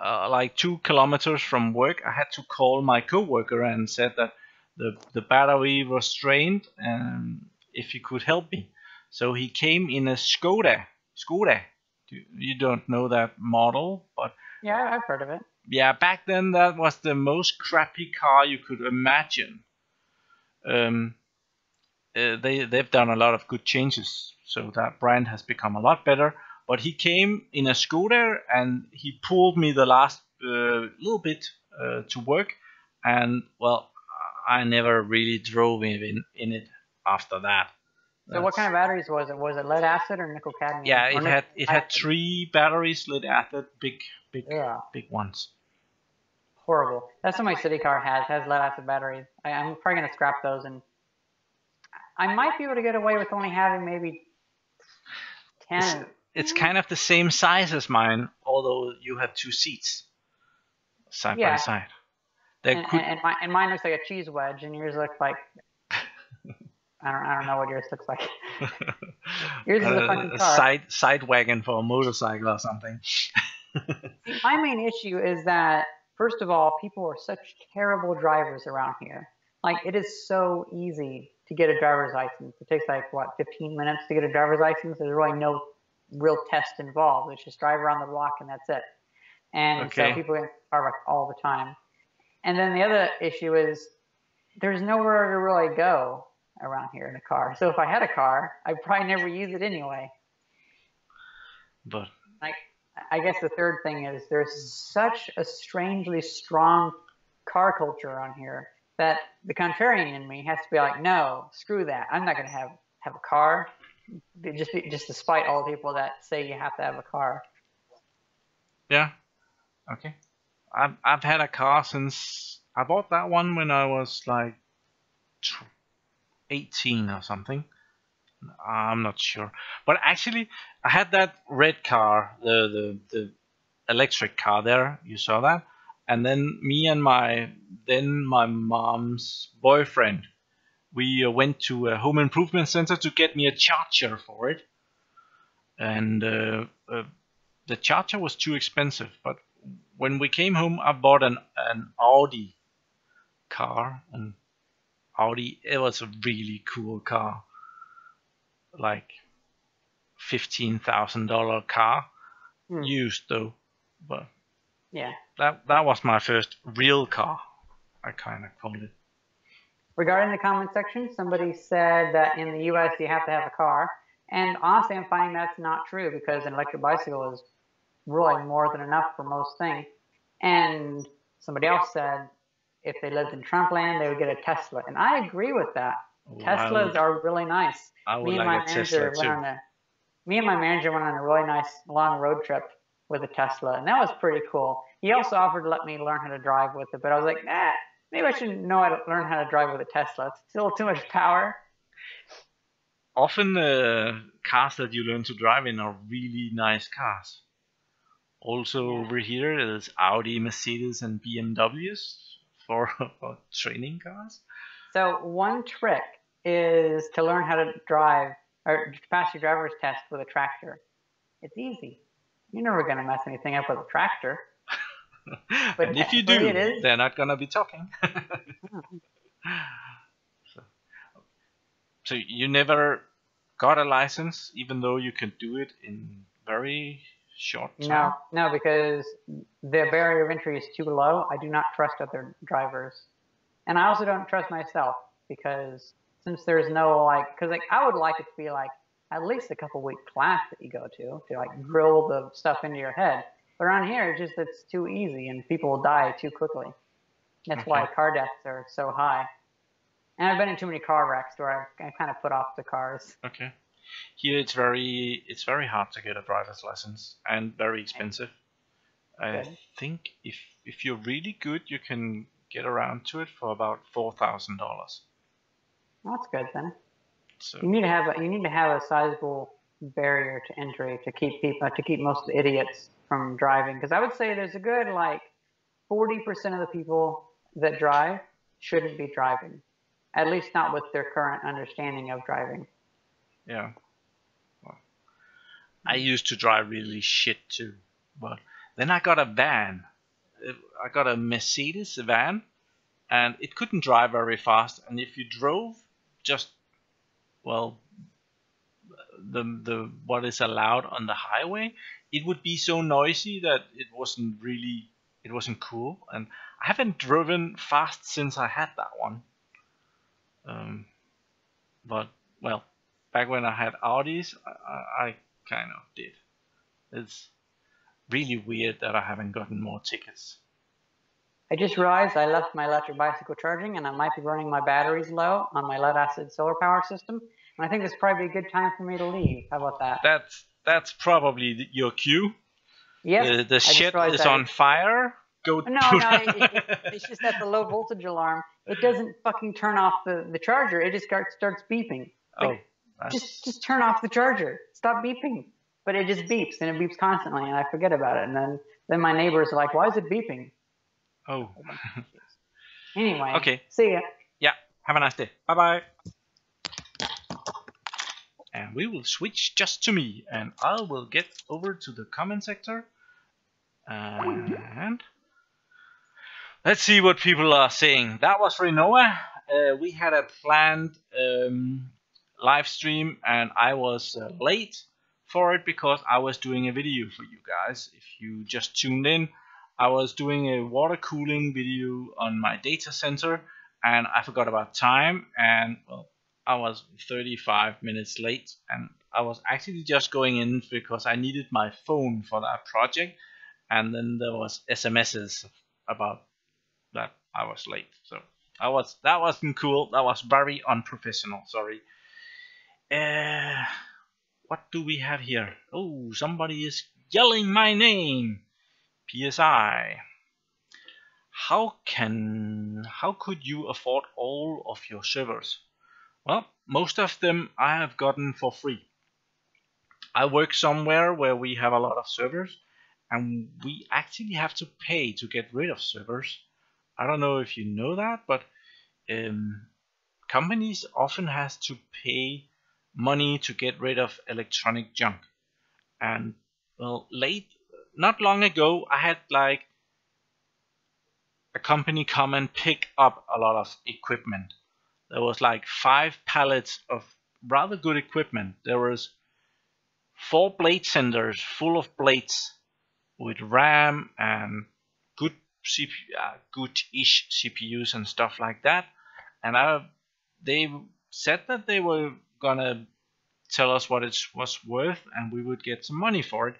like 2 kilometers from work, I had to call my coworker and said that the battery was drained and if he could help me. So he came in a Skoda. You don't know that model, but yeah, I've heard of it. Yeah, back then that was the most crappy car you could imagine. They've done a lot of good changes, so that brand has become a lot better. But he came in a Skoda and he pulled me the last little bit to work, and well, I never really drove in it after that. So what kind of batteries was it? Was it lead acid or nickel cadmium? Yeah, it had 3 batteries, lead acid, big ones. Horrible. That's what my city car has lead acid batteries. I'm probably gonna scrap those, and I might be able to get away with only having maybe 10. It's kind of the same size as mine, although you have 2 seats side by side. And mine looks like a cheese wedge, and yours looks like I don't know what yours looks like. Yours is a fucking car. Side wagon for a motorcycle or something. My main issue is that, first of all, people are such terrible drivers around here. Like, it is so easy to get a driver's license. It takes like, what, 15 minutes to get a driver's license? There's really no real test involved. It's just drive around the block and that's it. And so people get car wrecked all the time. And then the other issue is there's nowhere to really go around here in a car. So if I had a car, I'd probably never use it anyway. But I guess the third thing is there's such a strangely strong car culture around here that the contrarian in me has to be like, no, screw that. I'm not going to have a car. Just despite all the people that say you have to have a car. Yeah. Okay. I've had a car since I bought that one when I was like 18 or something. I'm not sure, but actually, I had that red car, the electric car there. You saw that, and then me and my mom's boyfriend, we went to a home improvement center to get me a charger for it, and the charger was too expensive. But when we came home, I bought an Audi car, and Audi, it was a really cool car, like $15,000 car, used though, but yeah, that was my first real car, I kind of called it. Regarding the comment section, somebody said that in the US you have to have a car, and honestly I'm finding that's not true because an electric bicycle is really more than enough for most things. And somebody else said if they lived in Trumpland they would get a Tesla, and I agree with that. Teslas are really nice. Me and my manager went on a really nice long road trip with a Tesla, and that was pretty cool. He also offered to let me learn how to drive with it, but I was like, nah, maybe I should know how to learn how to drive with a Tesla. It's still too much power. Often the cars that you learn to drive in are really nice cars. Also over here there's Audi, Mercedes, and BMWs for training cars. So one trick is to learn how to drive or to pass your driver's test with a tractor. It's easy. You're never going to mess anything up with a tractor. But and if you do, they're not going to be talking. So you never got a license, even though you can do it in very short time? No, because the barrier of entry is too low. I do not trust other drivers. And I also don't trust myself because since there's no because I would like it to be like at least a couple-week class that you go to like drill the stuff into your head. But around here, it's too easy and people will die too quickly. That's why car deaths are so high. And I've been in too many car wrecks where I kind of put off the cars. Okay. Here it's very hard to get a driver's license and very expensive. I think if you're really good, you can get around to it for about $4,000. That's good then. So you need to have a sizable barrier to entry to keep most of the idiots from driving. Because I would say there's a good 40% of the people that drive shouldn't be driving, at least not with their current understanding of driving. Yeah. Well, I used to drive really shit too, but then I got a van. I got a Mercedes van, and it couldn't drive very fast. And if you drove just the what is allowed on the highway, it would be so noisy that it wasn't cool. And I haven't driven fast since I had that one. But back when I had Audis, I kind of did. It's really weird that I haven't gotten more tickets. I just realized I left my electric bicycle charging and I might be running my batteries low on my lead acid solar power system. And I think this is probably a good time for me to leave. How about that? That's probably your cue. Yes. The shit is on fire. No, it's just that the low voltage alarm, it doesn't fucking turn off the charger. It just starts beeping. Just turn off the charger. Stop beeping. But it just beeps, and it beeps constantly, and I forget about it. And then my neighbors are like, why is it beeping? Oh. Anyway. Okay. See ya. Yeah. Have a nice day. Bye-bye. And we will switch just to me, and I will get over to the comment sector. And let's see what people are saying. That was Renoa. We had a planned live stream, and I was late for it because I was doing a video for you guys. If you just tuned in, I was doing a water cooling video on my data center, and I forgot about time, and I was 35 minutes late, and I was actually just going in because I needed my phone for that project, and then there was SMSs about that I was late. So that wasn't cool. That was very unprofessional. Sorry. What do we have here? Oh, somebody is yelling my name. PSI. how could you afford all of your servers? Well, most of them I have gotten for free. I work somewhere where we have a lot of servers, and we actually have to pay to get rid of servers. I don't know if you know that, but companies often has to pay money to get rid of electronic junk. And well, not long ago, I had like a company come and pick up a lot of equipment. There was like 5 pallets of rather good equipment. There was 4 blade centers full of blades with RAM and good good-ish CPUs and stuff like that. And they said that they were gonna tell us what it was worth, and we would get some money for it.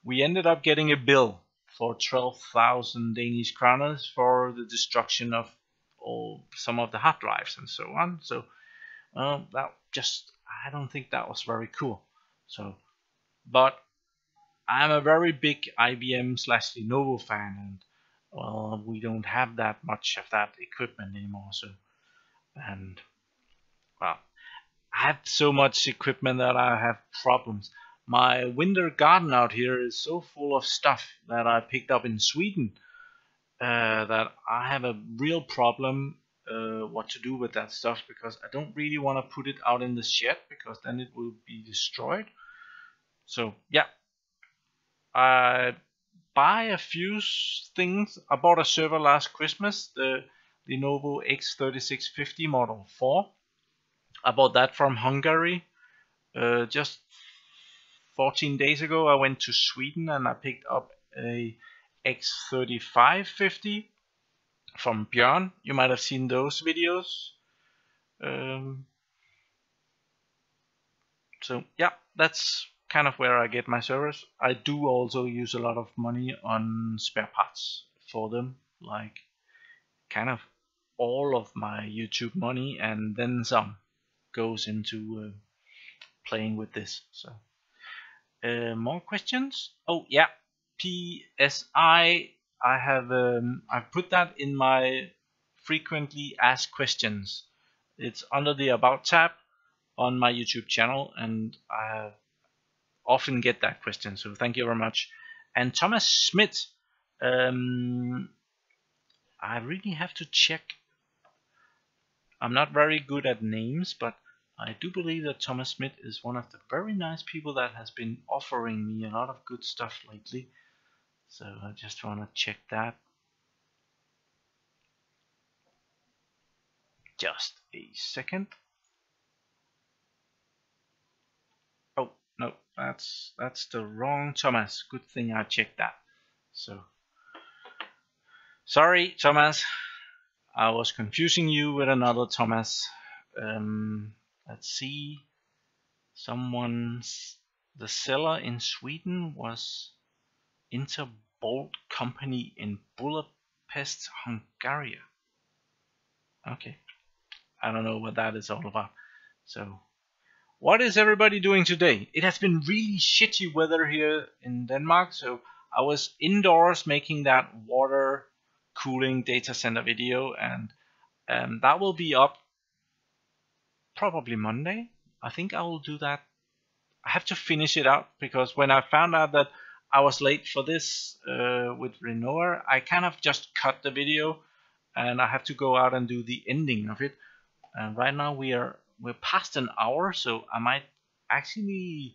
We ended up getting a bill for 12,000 Danish kroners for the destruction of some of the hard drives and so on. So I don't think that was very cool. So, but I'm a very big IBM/Lenovo fan, and well, we don't have that much of that equipment anymore. So, and well, I have so much equipment that I have problems. My winter garden out here is so full of stuff that I picked up in Sweden that I have a real problem what to do with that stuff, because I don't really want to put it out in the shed, because then it will be destroyed. So yeah, I buy a few things. I bought a server last Christmas, the Lenovo X3650 Model 4. I bought that from Hungary. Just 14 days ago I went to Sweden and I picked up a X3550 from Björn. You might have seen those videos. So yeah, that's kind of where I get my servers. I do also use a lot of money on spare parts for them, like kind of all of my YouTube money and then some goes into playing with this. So more questions? Oh yeah, PSI. I've put that in my frequently asked questions. It's under the About tab on my YouTube channel, and I often get that question, so thank you very much. And Thomas Schmidt, I really have to check. I'm not very good at names, but I do believe that Thomas Schmidt is one of the very nice people that has been offering me a lot of good stuff lately. So I just want to check that. Just a second. Oh no, that's the wrong Thomas. Good thing I checked that. So sorry, Thomas. I was confusing you with another Thomas. Let's see. The seller in Sweden was Interbolt company in Budapest, Hungary. Okay, I don't know what that is all about. So, what is everybody doing today? It has been really shitty weather here in Denmark, so I was indoors making that water cooling data center video, and that will be up probably Monday. I think I will do that. I have to finish it out, because when I found out that I was late for this with Renoir, I kind of just cut the video and I have to go out and do the ending of it. And right now we're past an hour, so I might actually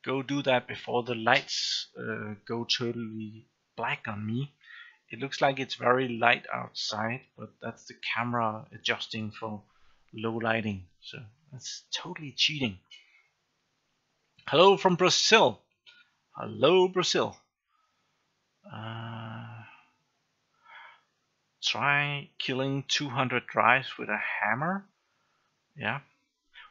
go do that before the lights go totally black on me. It looks like it's very light outside, but that's the camera adjusting for low lighting, so that's totally cheating. Hello from Brazil. Hello, Brazil. Try killing 200 drives with a hammer. Yeah.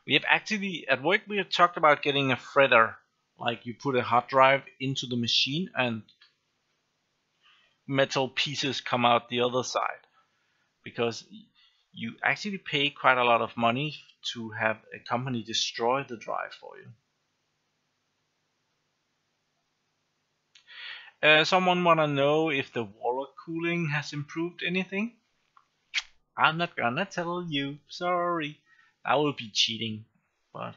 We have actually, at work, we have talked about getting a threader. Like you put a hard drive into the machine and metal pieces come out the other side. Because you actually pay quite a lot of money to have a company destroy the drive for you. Someone wanna know if the water cooling has improved anything? I'm not gonna tell you. Sorry, that will be cheating. But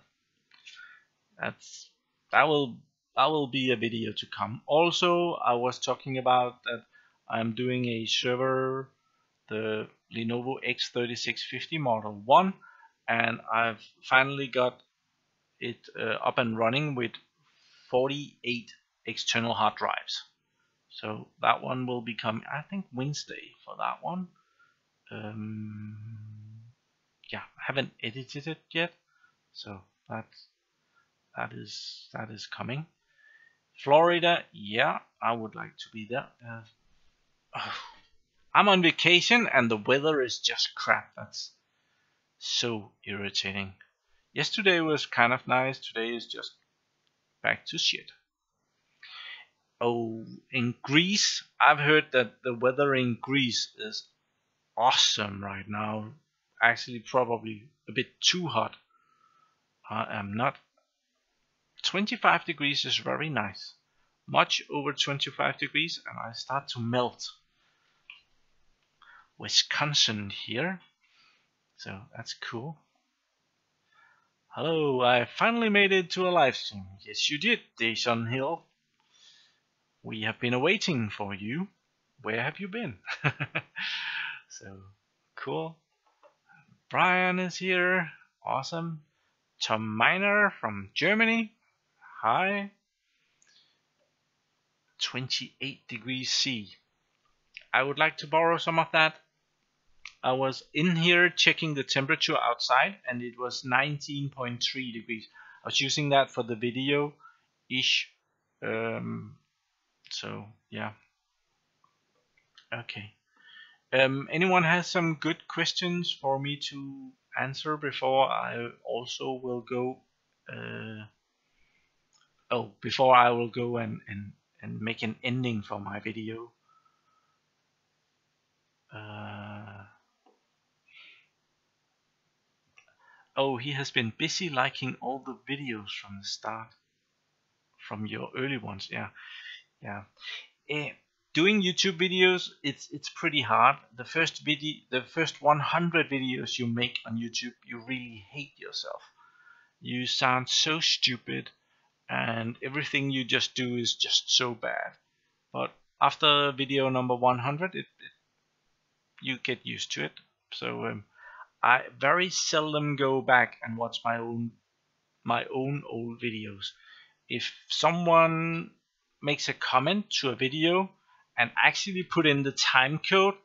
that's that will be a video to come. Also, I was talking about that I'm doing a server, the Lenovo X3650 Model 1, and I've finally got it up and running with 48 external hard drives. So that one will become, I think, Wednesday for that one. Yeah, I haven't edited it yet, so that is coming. Florida, yeah, I would like to be there. I'm on vacation and the weather is just crap. That's so irritating. Yesterday was kind of nice. Today is just back to shit. Oh, in Greece, I've heard that the weather in Greece is awesome right now. Actually, probably a bit too hot. I am not. 25 degrees is very nice. Much over 25 degrees, and I start to melt. Wisconsin here, so that's cool. Hello, I finally made it to a live stream. Yes, you did, Jason Hill. We have been awaiting for you. Where have you been? So cool. Brian is here. Awesome. Tom Miner from Germany. Hi. 28 degrees C. I would like to borrow some of that. I was in here checking the temperature outside and it was 19.3 degrees. I was using that for the video ish. So yeah. Okay. Anyone has some good questions for me to answer before I also will go before I will go and make an ending for my video. Oh, he has been busy liking all the videos from the start, from your early ones. Yeah. Doing YouTube videos, it's pretty hard. The first 100 videos you make on YouTube, you really hate yourself. You sound so stupid, and everything you just do is just so bad. But after video number 100, you get used to it. So I very seldom go back and watch my own old videos. If someone makes a comment to a video and actually put in the time code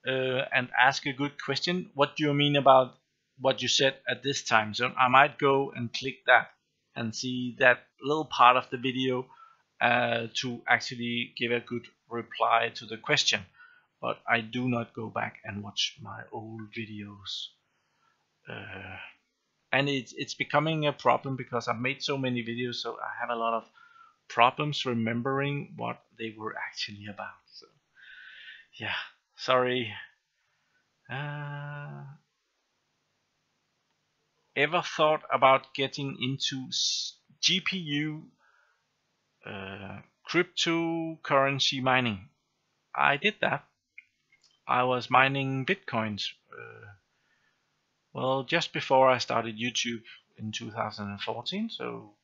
and ask a good question, what do you mean about what you said at this time zone? I might go and click that and see that little part of the video to actually give a good reply to the question. But I do not go back and watch my old videos. And it's becoming a problem because I've made so many videos, so I have a lot of problems remembering what they were actually about. So yeah, sorry. Ever thought about getting into GPU cryptocurrency mining? I did that. I was mining bitcoins well, just before I started YouTube in 2014, so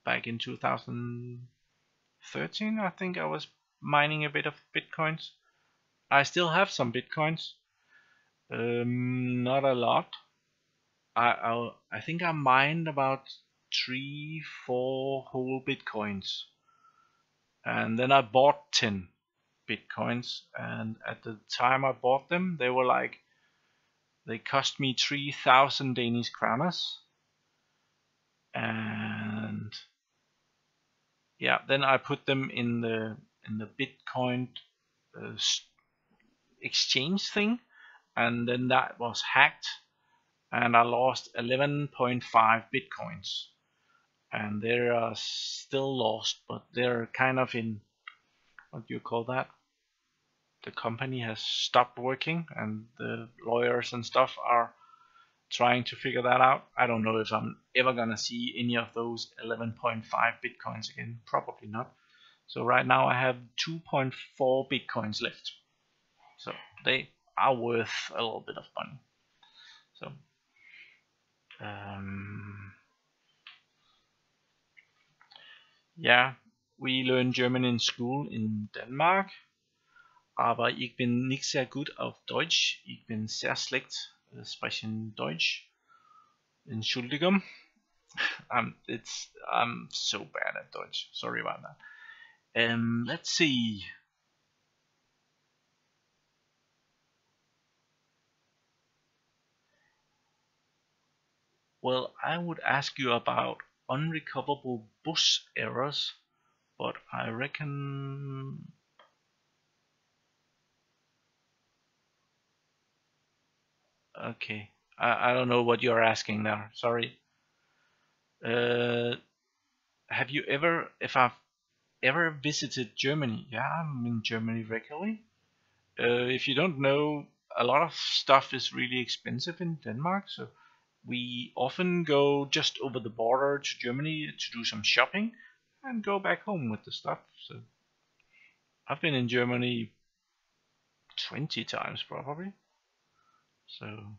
back in 2013, I think I was mining a bit of bitcoins. I still have some bitcoins, not a lot. I think I mined about 3-4 whole bitcoins, and then I bought 10 bitcoins. And at the time I bought them, they cost me 3,000 Danish kroners. And yeah, then I put them in the Bitcoin exchange thing, and then that was hacked, and I lost 11.5 bitcoins. And they are still lost, but they're kind of in, what do you call that? The company has stopped working, and the lawyers and stuff are trying to figure that out. I don't know if I'm ever gonna see any of those 11.5 bitcoins again. Probably not. So right now I have 2.4 bitcoins left. So they are worth a little bit of money. So ja, we learn German in school in Denmark, aber ich bin nicht sehr gut auf Deutsch. Ich bin sehr schlecht sprechen Deutsch. Entschuldigung. I'm so bad at Deutsch. Sorry about that. Let's see. Well, I would ask you about unrecoverable bus errors, but I reckon okay. I don't know what you're asking there. Sorry. Have you ever, if I've ever visited Germany? Yeah, I'm in Germany regularly. If you don't know, a lot of stuff is really expensive in Denmark, so we often go just over the border to Germany to do some shopping and go back home with the stuff. So I've been in Germany 20 times probably. So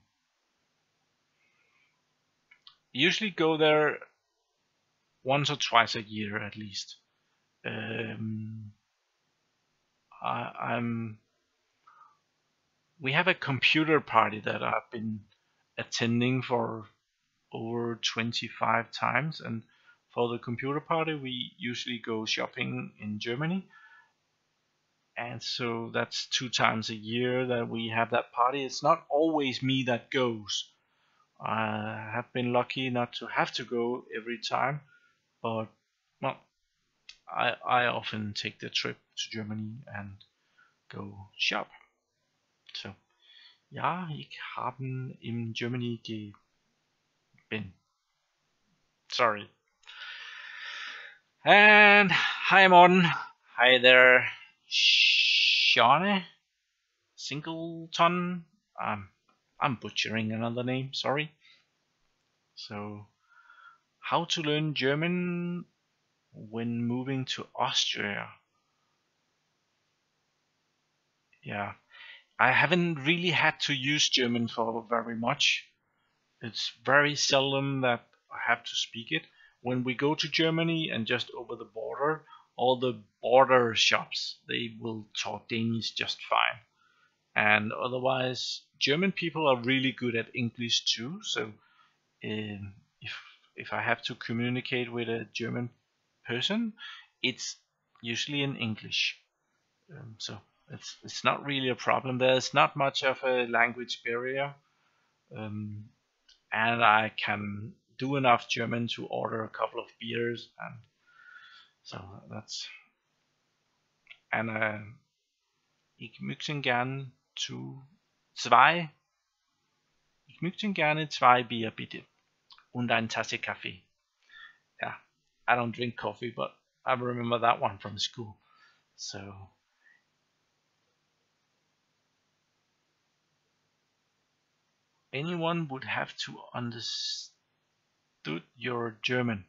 usually go there once or twice a year at least. We have a computer party that I've been attending for over 25 times, and for the computer party we usually go shopping in Germany, and so that's 2 times a year that we have that party. It's not always me that goes. I have been lucky not to have to go every time, but well, I often take the trip to Germany and go shop. So ja, ich habe in Germany been. Sorry. And hi Morten. Hi there, Shawnee Singleton. I'm butchering another name, sorry. So, how to learn German when moving to Austria? Yeah, I haven't really had to use German for very much. It's very seldom that I have to speak it. When we go to Germany and just over the border, all the border shops, they will talk Danish just fine. And otherwise, German people are really good at English too. So if I have to communicate with a German person, it's usually in English. So it's not really a problem. There's not much of a language barrier. And I can do enough German to order a couple of beers, and so that's. And ich möchte gern zwei Bier bitte und eine Tasse Kaffee. Yeah, I don't drink coffee, but I remember that one from school. So anyone would have to understood your German.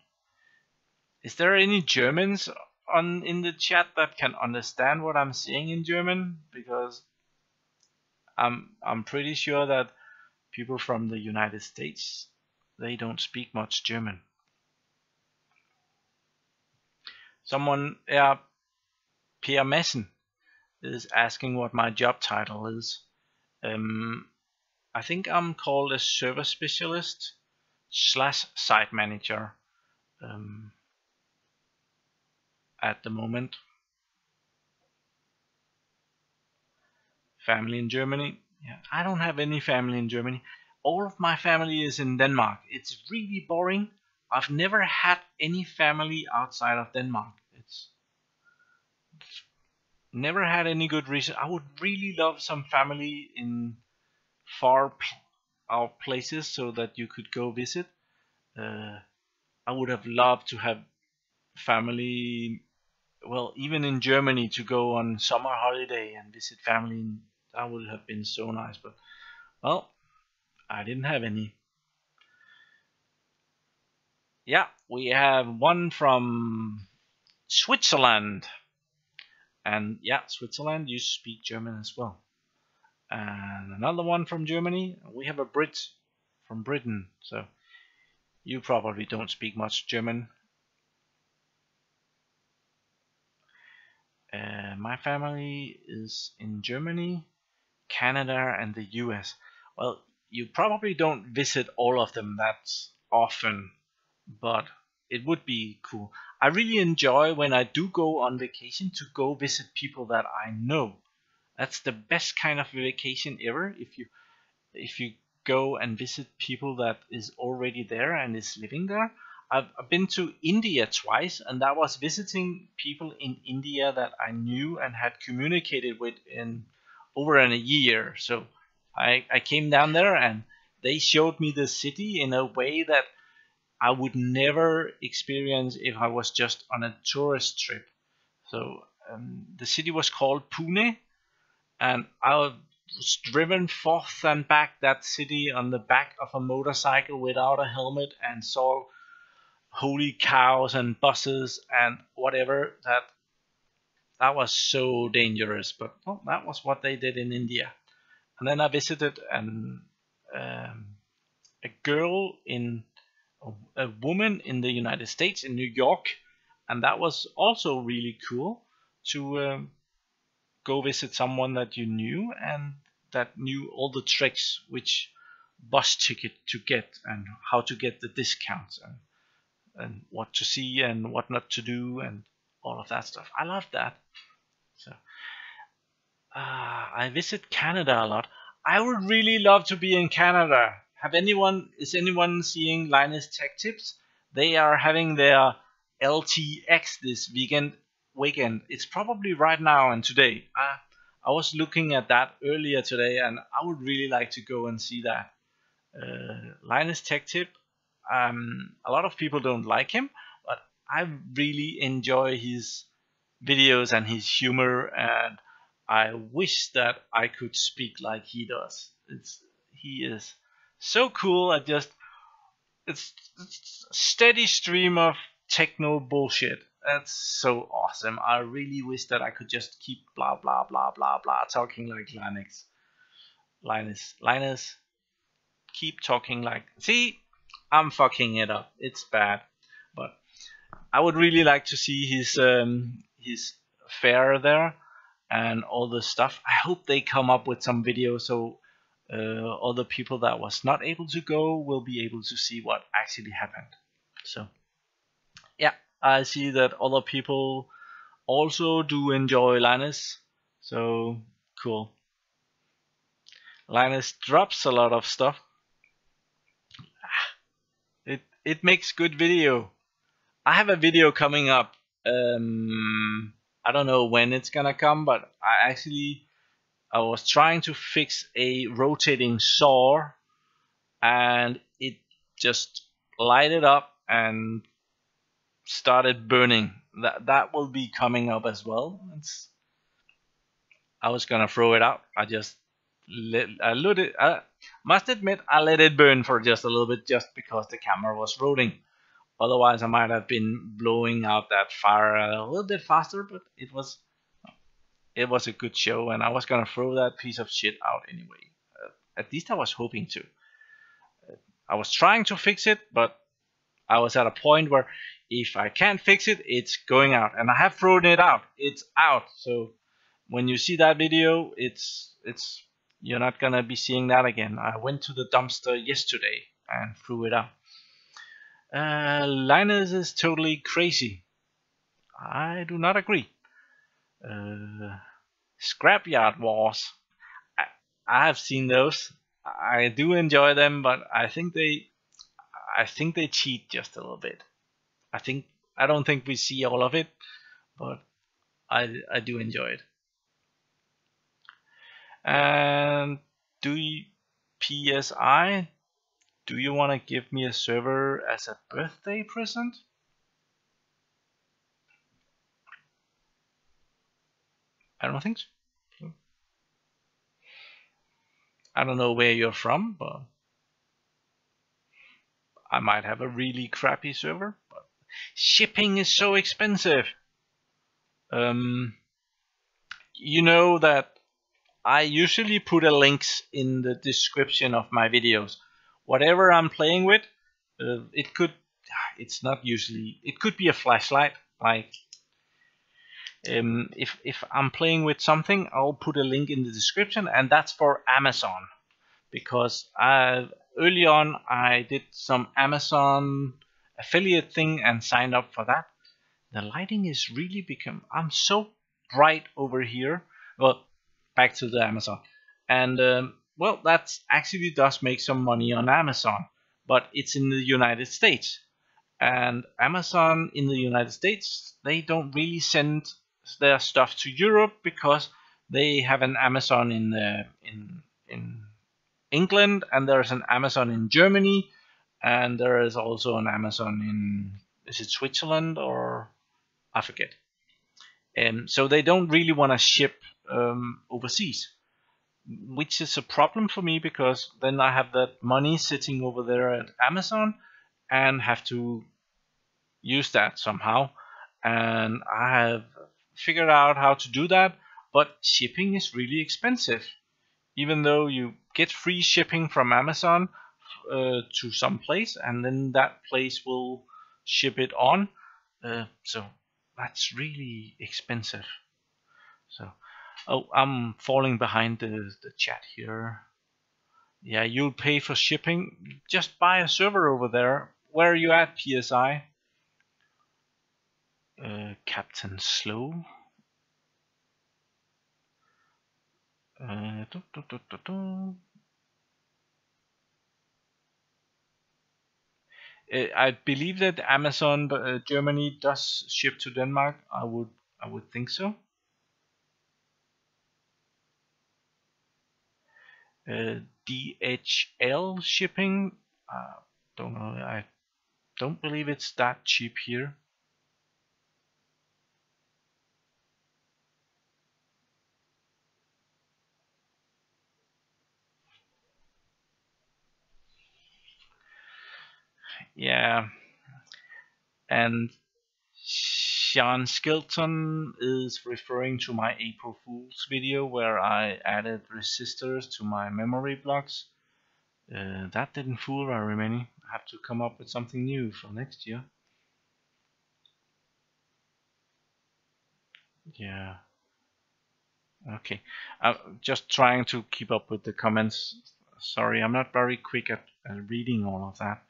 Is there any Germans in the chat that can understand what I'm saying in German? Because I'm pretty sure that people from the United States, they don't speak much German. Someone, Pierre Messen, is asking what my job title is. I think I'm called a server specialist / site manager at the moment. Family in Germany? Yeah, I don't have any family in Germany. All of my family is in Denmark. It's really boring. I've never had any family outside of Denmark. It's never had any good reason. I would really love some family in far out places so that you could go visit. I would have loved to have family, well, even in Germany, to go on summer holiday and visit family. That would have been so nice, but well, I didn't have any. Yeah, we have one from Switzerland. And yeah, Switzerland, you speak German as well. And another one from Germany. We have a Brit from Britain, so you probably don't speak much German. My family is in Germany, Canada, and the US. Well, you probably don't visit all of them that often, but it would be cool. I really enjoy when I do go on vacation to go visit people that I know. That's the best kind of vacation ever. If you go and visit people that is already there and is living there. I've been to India twice, and that was visiting people in India that I knew and had communicated with in over a year. So I came down there and they showed me the city in a way that I would never experience if I was just on a tourist trip. So the city was called Pune, and I was driven forth and back that city on the back of a motorcycle without a helmet and saw holy cows and buses and whatever. That was so dangerous, but well, that was what they did in India. And then I visited a girl in a woman in the United States in New York, and that was also really cool to go visit someone that you knew and that knew all the tricks, which bus ticket to get and how to get the discounts and what to see and what not to do and all of that stuff. I love that. So I visit Canada a lot. I would really love to be in Canada. Is anyone seeing Linus Tech Tips? They are having their LTX this weekend. It's probably right now and today. I was looking at that earlier today, and I would really like to go and see that. Linus Tech Tip. A lot of people don't like him, but I really enjoy his videos and his humor, and I wish that I could speak like he does. He is so cool. It's a steady stream of techno bullshit. That's so awesome. I really wish that I could just keep blah blah blah blah blah talking like Linus, keep talking like. See, I'm fucking it up. It's bad, but I would really like to see his fair there and all the stuff. I hope they come up with some video so all the people that was not able to go will be able to see what actually happened. So yeah, I see that other people also do enjoy Linus. So cool. Linus drops a lot of stuff. It makes good video. I have a video coming up. I don't know when it's gonna come, but I was trying to fix a rotating saw, and it just lighted up and started burning. That will be coming up as well. I was gonna throw it out. I must admit I let it burn for just a little bit, just because the camera was rolling. Otherwise, I might have been blowing out that fire a little bit faster. But it was a good show, and I was gonna throw that piece of shit out anyway. At least I was hoping to. I was trying to fix it, but I was at a point where if I can't fix it, it's going out, and I have thrown it out. It's out. So when you see that video, it's you're not gonna be seeing that again. I went to the dumpster yesterday and threw it out. Linus is totally crazy. I do not agree. Scrapyard Wars. I have seen those. I do enjoy them, but I think they cheat just a little bit. I don't think we see all of it, but I do enjoy it. And PSI, do you want to give me a server as a birthday present? I don't think so. I don't know where you're from, but I might have a really crappy server. But shipping is so expensive. you know that I usually put a links in the description of my videos. Whatever I'm playing with, it could. It's not usually. It could be a flashlight. Like if I'm playing with something, I'll put a link in the description, and that's for Amazon, because early on I did some Amazon affiliate thing and signed up for that. The lighting is really become. I'm so bright over here. Well, back to the Amazon, and well, that actually does make some money on Amazon, but it's in the United States, and Amazon in the United States, they don't really send their stuff to Europe because they have an Amazon in England, and there's an Amazon in Germany, and there is also an Amazon in, is it Switzerland or I forget. So they don't really want to ship overseas, which is a problem for me because then I have that money sitting over there at Amazon and have to use that somehow. And I have figured out how to do that, but shipping is really expensive. Even though you get free shipping from Amazon to some place, and then that place will ship it on. So that's really expensive. So, oh, I'm falling behind the chat here. Yeah, you'll pay for shipping. Just buy a server over there. Where are you at, PSI? Captain Slow. I believe that Amazon Germany does ship to Denmark. I would think so. DHL shipping. Don't know. I don't believe it's that cheap here. Yeah, and Sean Skilton is referring to my April Fool's video where I added resistors to my memory blocks. That didn't fool very many. I have to come up with something new for next year. Yeah. Okay. I'm just trying to keep up with the comments. Sorry, I'm not very quick at reading all of that.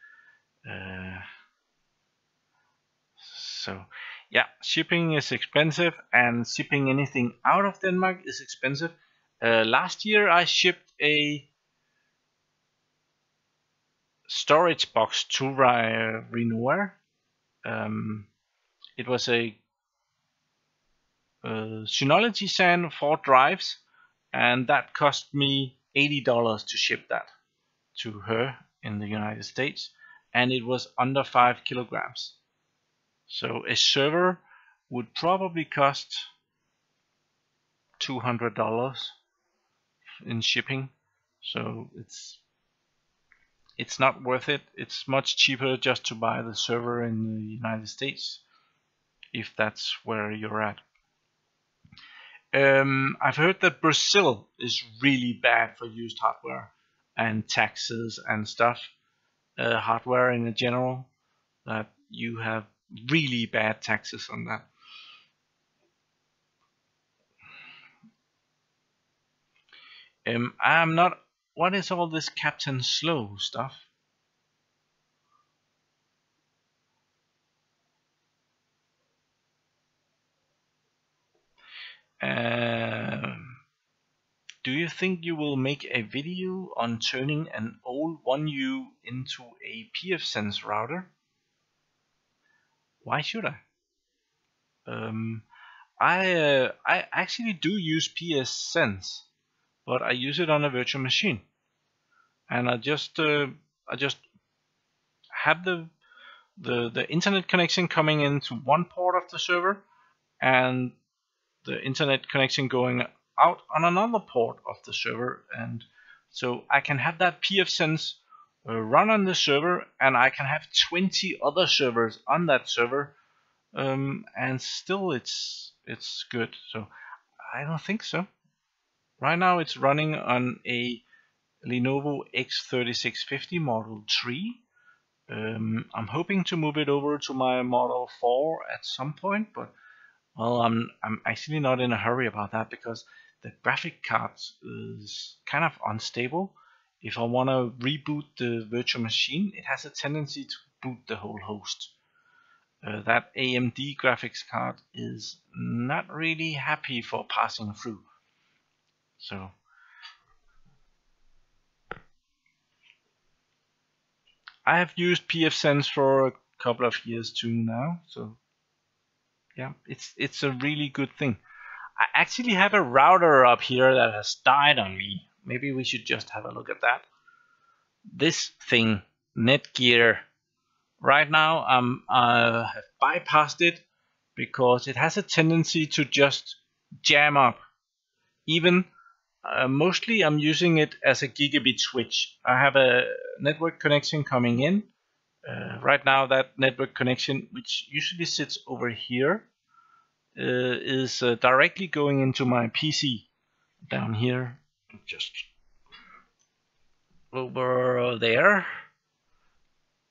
So, yeah, shipping is expensive, and shipping anything out of Denmark is expensive. Last year I shipped a storage box to Renoir. It was a Synology SAN 4 drives, and that cost me $80 to ship that to her in the United States, and it was under 5 kilograms. So a server would probably cost $200 in shipping, so it's not worth it. It's much cheaper just to buy the server in the United States, if that's where you're at. I've heard that Brazil is really bad for used hardware and taxes and stuff. Hardware in general, that you have really bad taxes on that. I'm not. What is all this Captain Slow stuff? Do you think you will make a video on turning an old 1U into a pfSense router? Why should I? I actually do use pfSense, but I use it on a virtual machine, and I just have the internet connection coming into one port of the server, and the internet connection going out on another port of the server, and so I can have that pfSense run on the server, and I can have 20 other servers on that server, and still it's good. So I don't think so. Right now it's running on a Lenovo X3650 Model 3. I'm hoping to move it over to my Model 4 at some point, but well, I'm actually not in a hurry about that because the graphic card is kind of unstable. If I want to reboot the virtual machine, it has a tendency to boot the whole host. That AMD graphics card is not really happy for passing through. So I have used pfSense for a couple of years too now, so yeah, it's a really good thing. I actually have a router up here that has died on me. Maybe we should just have a look at that. This thing, Netgear. Right now I have bypassed it because it has a tendency to just jam up. Even mostly I'm using it as a gigabit switch. I have a network connection coming in. Right now that network connection, which usually sits over here, is directly going into my PC down here, just over there.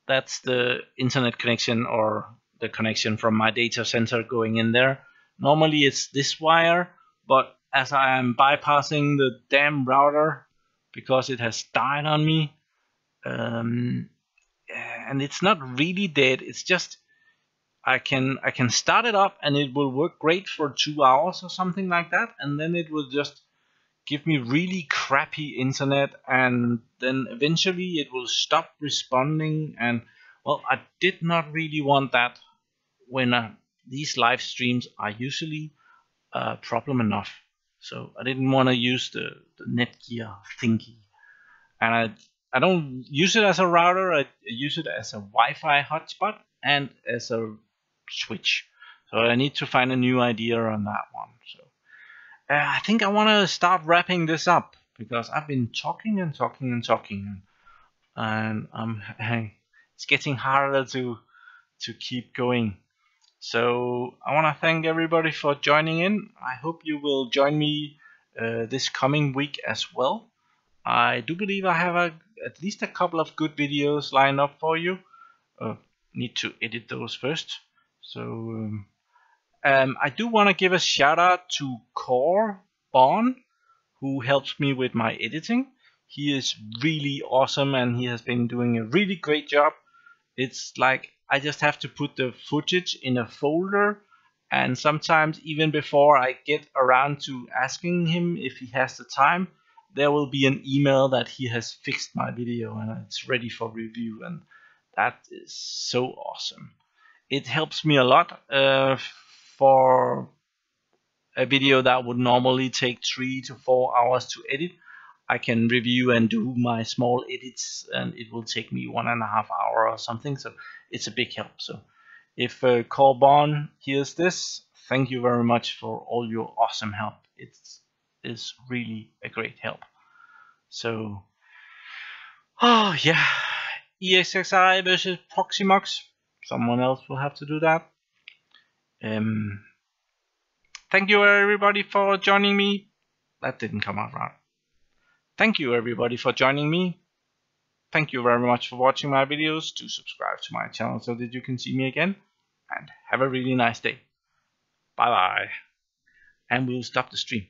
That's the internet connection or the connection from my data center going in there. Normally it's this wire, but as I am bypassing the damn router because it has died on me, and it's not really dead, it's just I can start it up and it will work great for 2 hours or something like that, and then it will just give me really crappy internet, and then eventually it will stop responding. And well, I did not really want that when these live streams are usually a problem enough. So I didn't want to use the Netgear thingy, and I don't use it as a router. I use it as a Wi-Fi hotspot and as a switch. So I need to find a new idea on that one. So I think I want to start wrapping this up because I've been talking and talking and talking, and it's getting harder to keep going. So I want to thank everybody for joining in. I hope you will join me this coming week as well. I do believe I have at least a couple of good videos lined up for you. Need to edit those first. So I do want to give a shout out to Core Bon, who helps me with my editing. He is really awesome and he has been doing a really great job. It's like I just have to put the footage in a folder, and sometimes even before I get around to asking him if he has the time, there will be an email that he has fixed my video and it's ready for review, and that is so awesome. It helps me a lot for a video that would normally take 3 to 4 hours to edit. I can review and do my small edits and it will take me 1.5 hours or something, so it's a big help. So if Corbon hears this, thank you very much for all your awesome help. It is really a great help. So oh yeah, ESXi versus Proximox. Someone else will have to do that. Thank you everybody for joining me. That didn't come out right. Thank you everybody for joining me. Thank you very much for watching my videos. Do subscribe to my channel so that you can see me again. And have a really nice day. Bye bye. And we'll stop the stream.